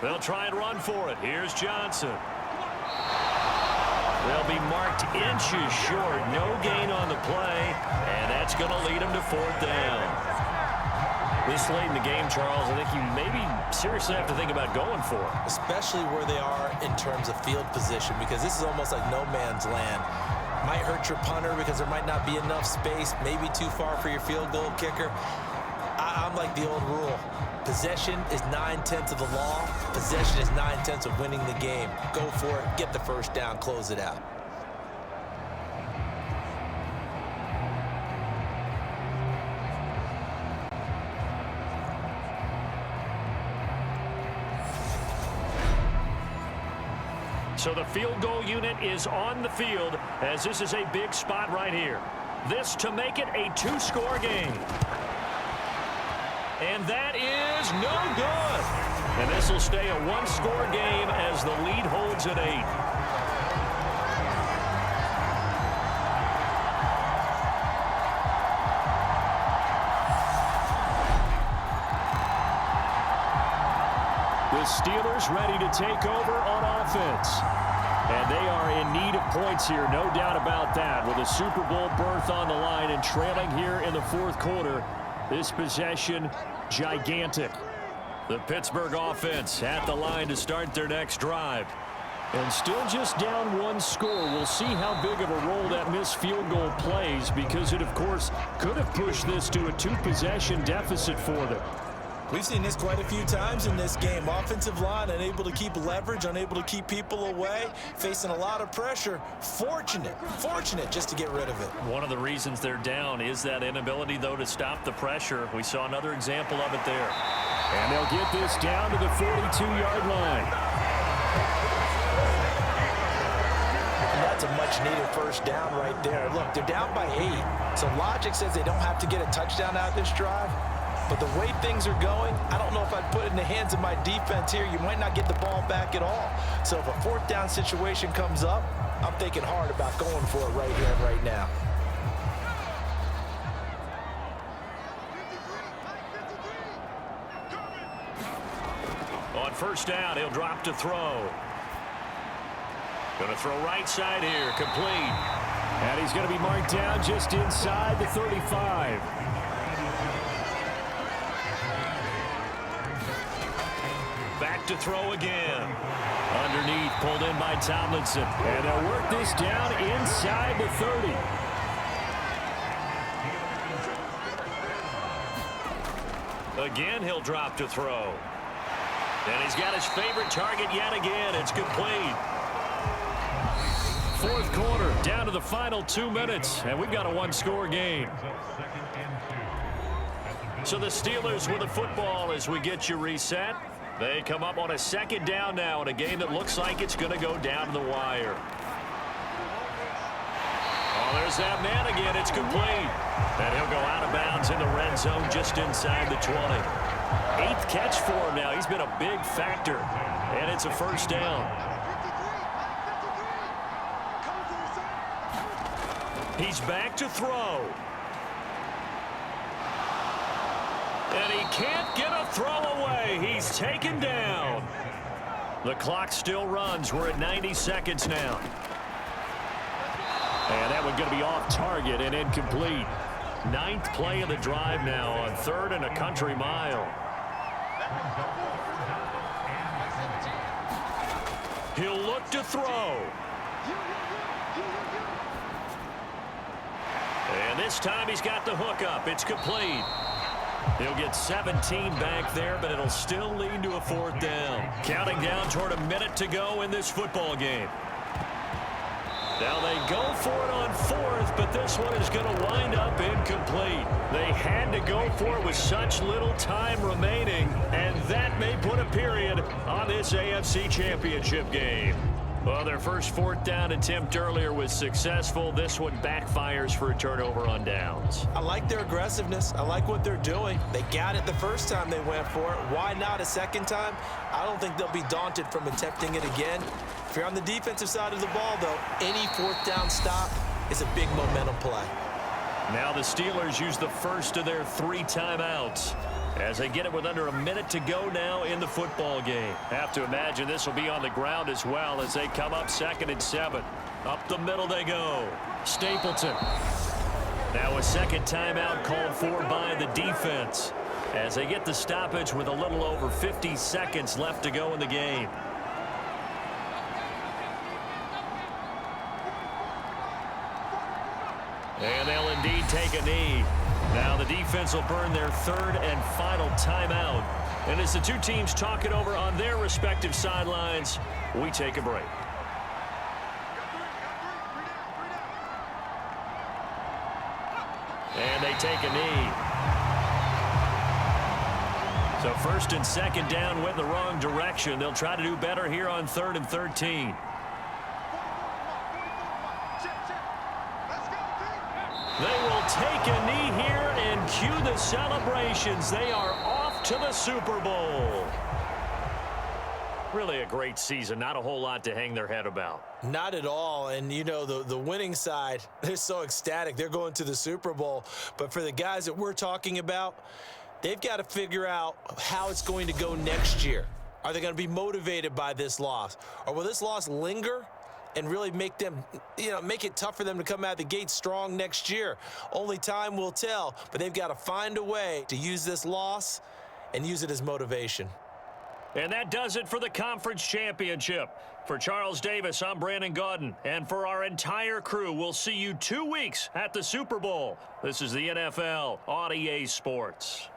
B: They'll try and run for it. Here's Johnson. They'll be marked inches short. No gain on the play. And that's going to lead them to 4th down. This late in the game, Charles, I think you maybe seriously have to think about going for it.
C: Especially where they are in terms of field position, because this is almost like no man's land. Might hurt your punter because there might not be enough space, maybe too far for your field goal kicker. I'm like the old rule. Possession is 9/10 of the law. Possession is 9/10 of winning the game. Go for it, get the first down, close it out.
B: So the field goal unit is on the field as this is a big spot right here. This to make it a 2-score game. And that is no good. And this will stay a 1-score game as the lead holds at 8. The Steelers ready to take over on offense. And they are in need of points here, no doubt about that. With a Super Bowl berth on the line and trailing here in the fourth quarter, this possession gigantic. The Pittsburgh offense at the line to start their next drive. And still just down 1 score. We'll see how big of a role that missed field goal plays, because it, of course, could have pushed this to a 2-possession deficit for them.
C: We've seen this quite a few times in this game. Offensive line unable to keep leverage, unable to keep people away, facing a lot of pressure. Fortunate just to get rid of it.
D: One of the reasons they're down is that inability, though, to stop the pressure. We saw another example of it there.
B: And they'll get this down to the 42-yard line.
C: And that's a much-needed first down right there. Look, they're down by 8, so logic says they don't have to get a touchdown out of this drive. But the way things are going, I don't know if I'd put it in the hands of my defense here. You might not get the ball back at all. So if a fourth down situation comes up, I'm thinking hard about going for it right here and right now.
D: On first down, he'll drop to throw. Going to throw right side here, complete.
B: And he's going to be marked down just inside the 35.
D: Back to throw again. Underneath, pulled in by Tomlinson.
B: And they'll work this down inside the 30.
D: Again, he'll drop to throw. And he's got his favorite target yet again. It's complete.
B: Fourth quarter, down to the final 2 minutes, and we've got a one-score game.
D: So the Steelers with the football as we get you reset. They come up on a second down now in a game that looks like it's going to go down to the wire. Oh, there's that man again. It's complete. And he'll go out of bounds in the red zone just inside the 20. 8th catch for him now. He's been a big factor. And it's a first down. He's back to throw. And he can't get a throw away. He's taken down. The clock still runs. We're at 90 seconds now.
B: And that one going to be off target and incomplete.
D: 9th play of the drive now on 3rd and a country mile. He'll look to throw. And this time he's got the hook up. It's complete. He'll get 17 back there, but it'll still lead to a 4th down. Counting down toward a minute to go in this football game. Now they go for it on 4th, but this one is going to wind up incomplete. They had to go for it with such little time remaining, and that may put a period on this AFC Championship game. Well, their first 4th down attempt earlier was successful. This one backfires for a turnover on downs.
C: I like their aggressiveness. I like what they're doing. They got it the first time they went for it. Why not a second time? I don't think they'll be daunted from attempting it again. If you're on the defensive side of the ball, though, any 4th down stop is a big momentum play.
D: Now the Steelers use the first of their 3 timeouts as they get it with under a minute to go now in the football game.
B: Have to imagine this will be on the ground as well as they come up 2nd and 7.
D: Up the middle they go. Stapleton. Now a second timeout called for by the defense as they get the stoppage with a little over 50 seconds left to go in the game. And they'll indeed take a knee. Now the defense will burn their 3rd and final timeout. And as the two teams talk it over on their respective sidelines, we take a break. And they take a knee. So 1st and 2nd down went the wrong direction. They'll try to do better here on 3rd and 13. They will take a knee here and cue the celebrations. They are off to the Super Bowl. Really a great season. Not a whole lot to hang their head about.
C: Not at all. And, you know, the winning side, they're so ecstatic. They're going to the Super Bowl. But for the guys that we're talking about, they've got to figure out how it's going to go next year. Are they going to be motivated by this loss? Or will this loss linger and really make them, make it tough for them to come out of the gate strong next year? Only time will tell, but they've got to find a way to use this loss and use it as motivation.
D: And that does it for the conference championship. For Charles Davis, I'm Brandon Gaudin. And for our entire crew, we'll see you 2 weeks at the Super Bowl. This is the NFL on EA Sports.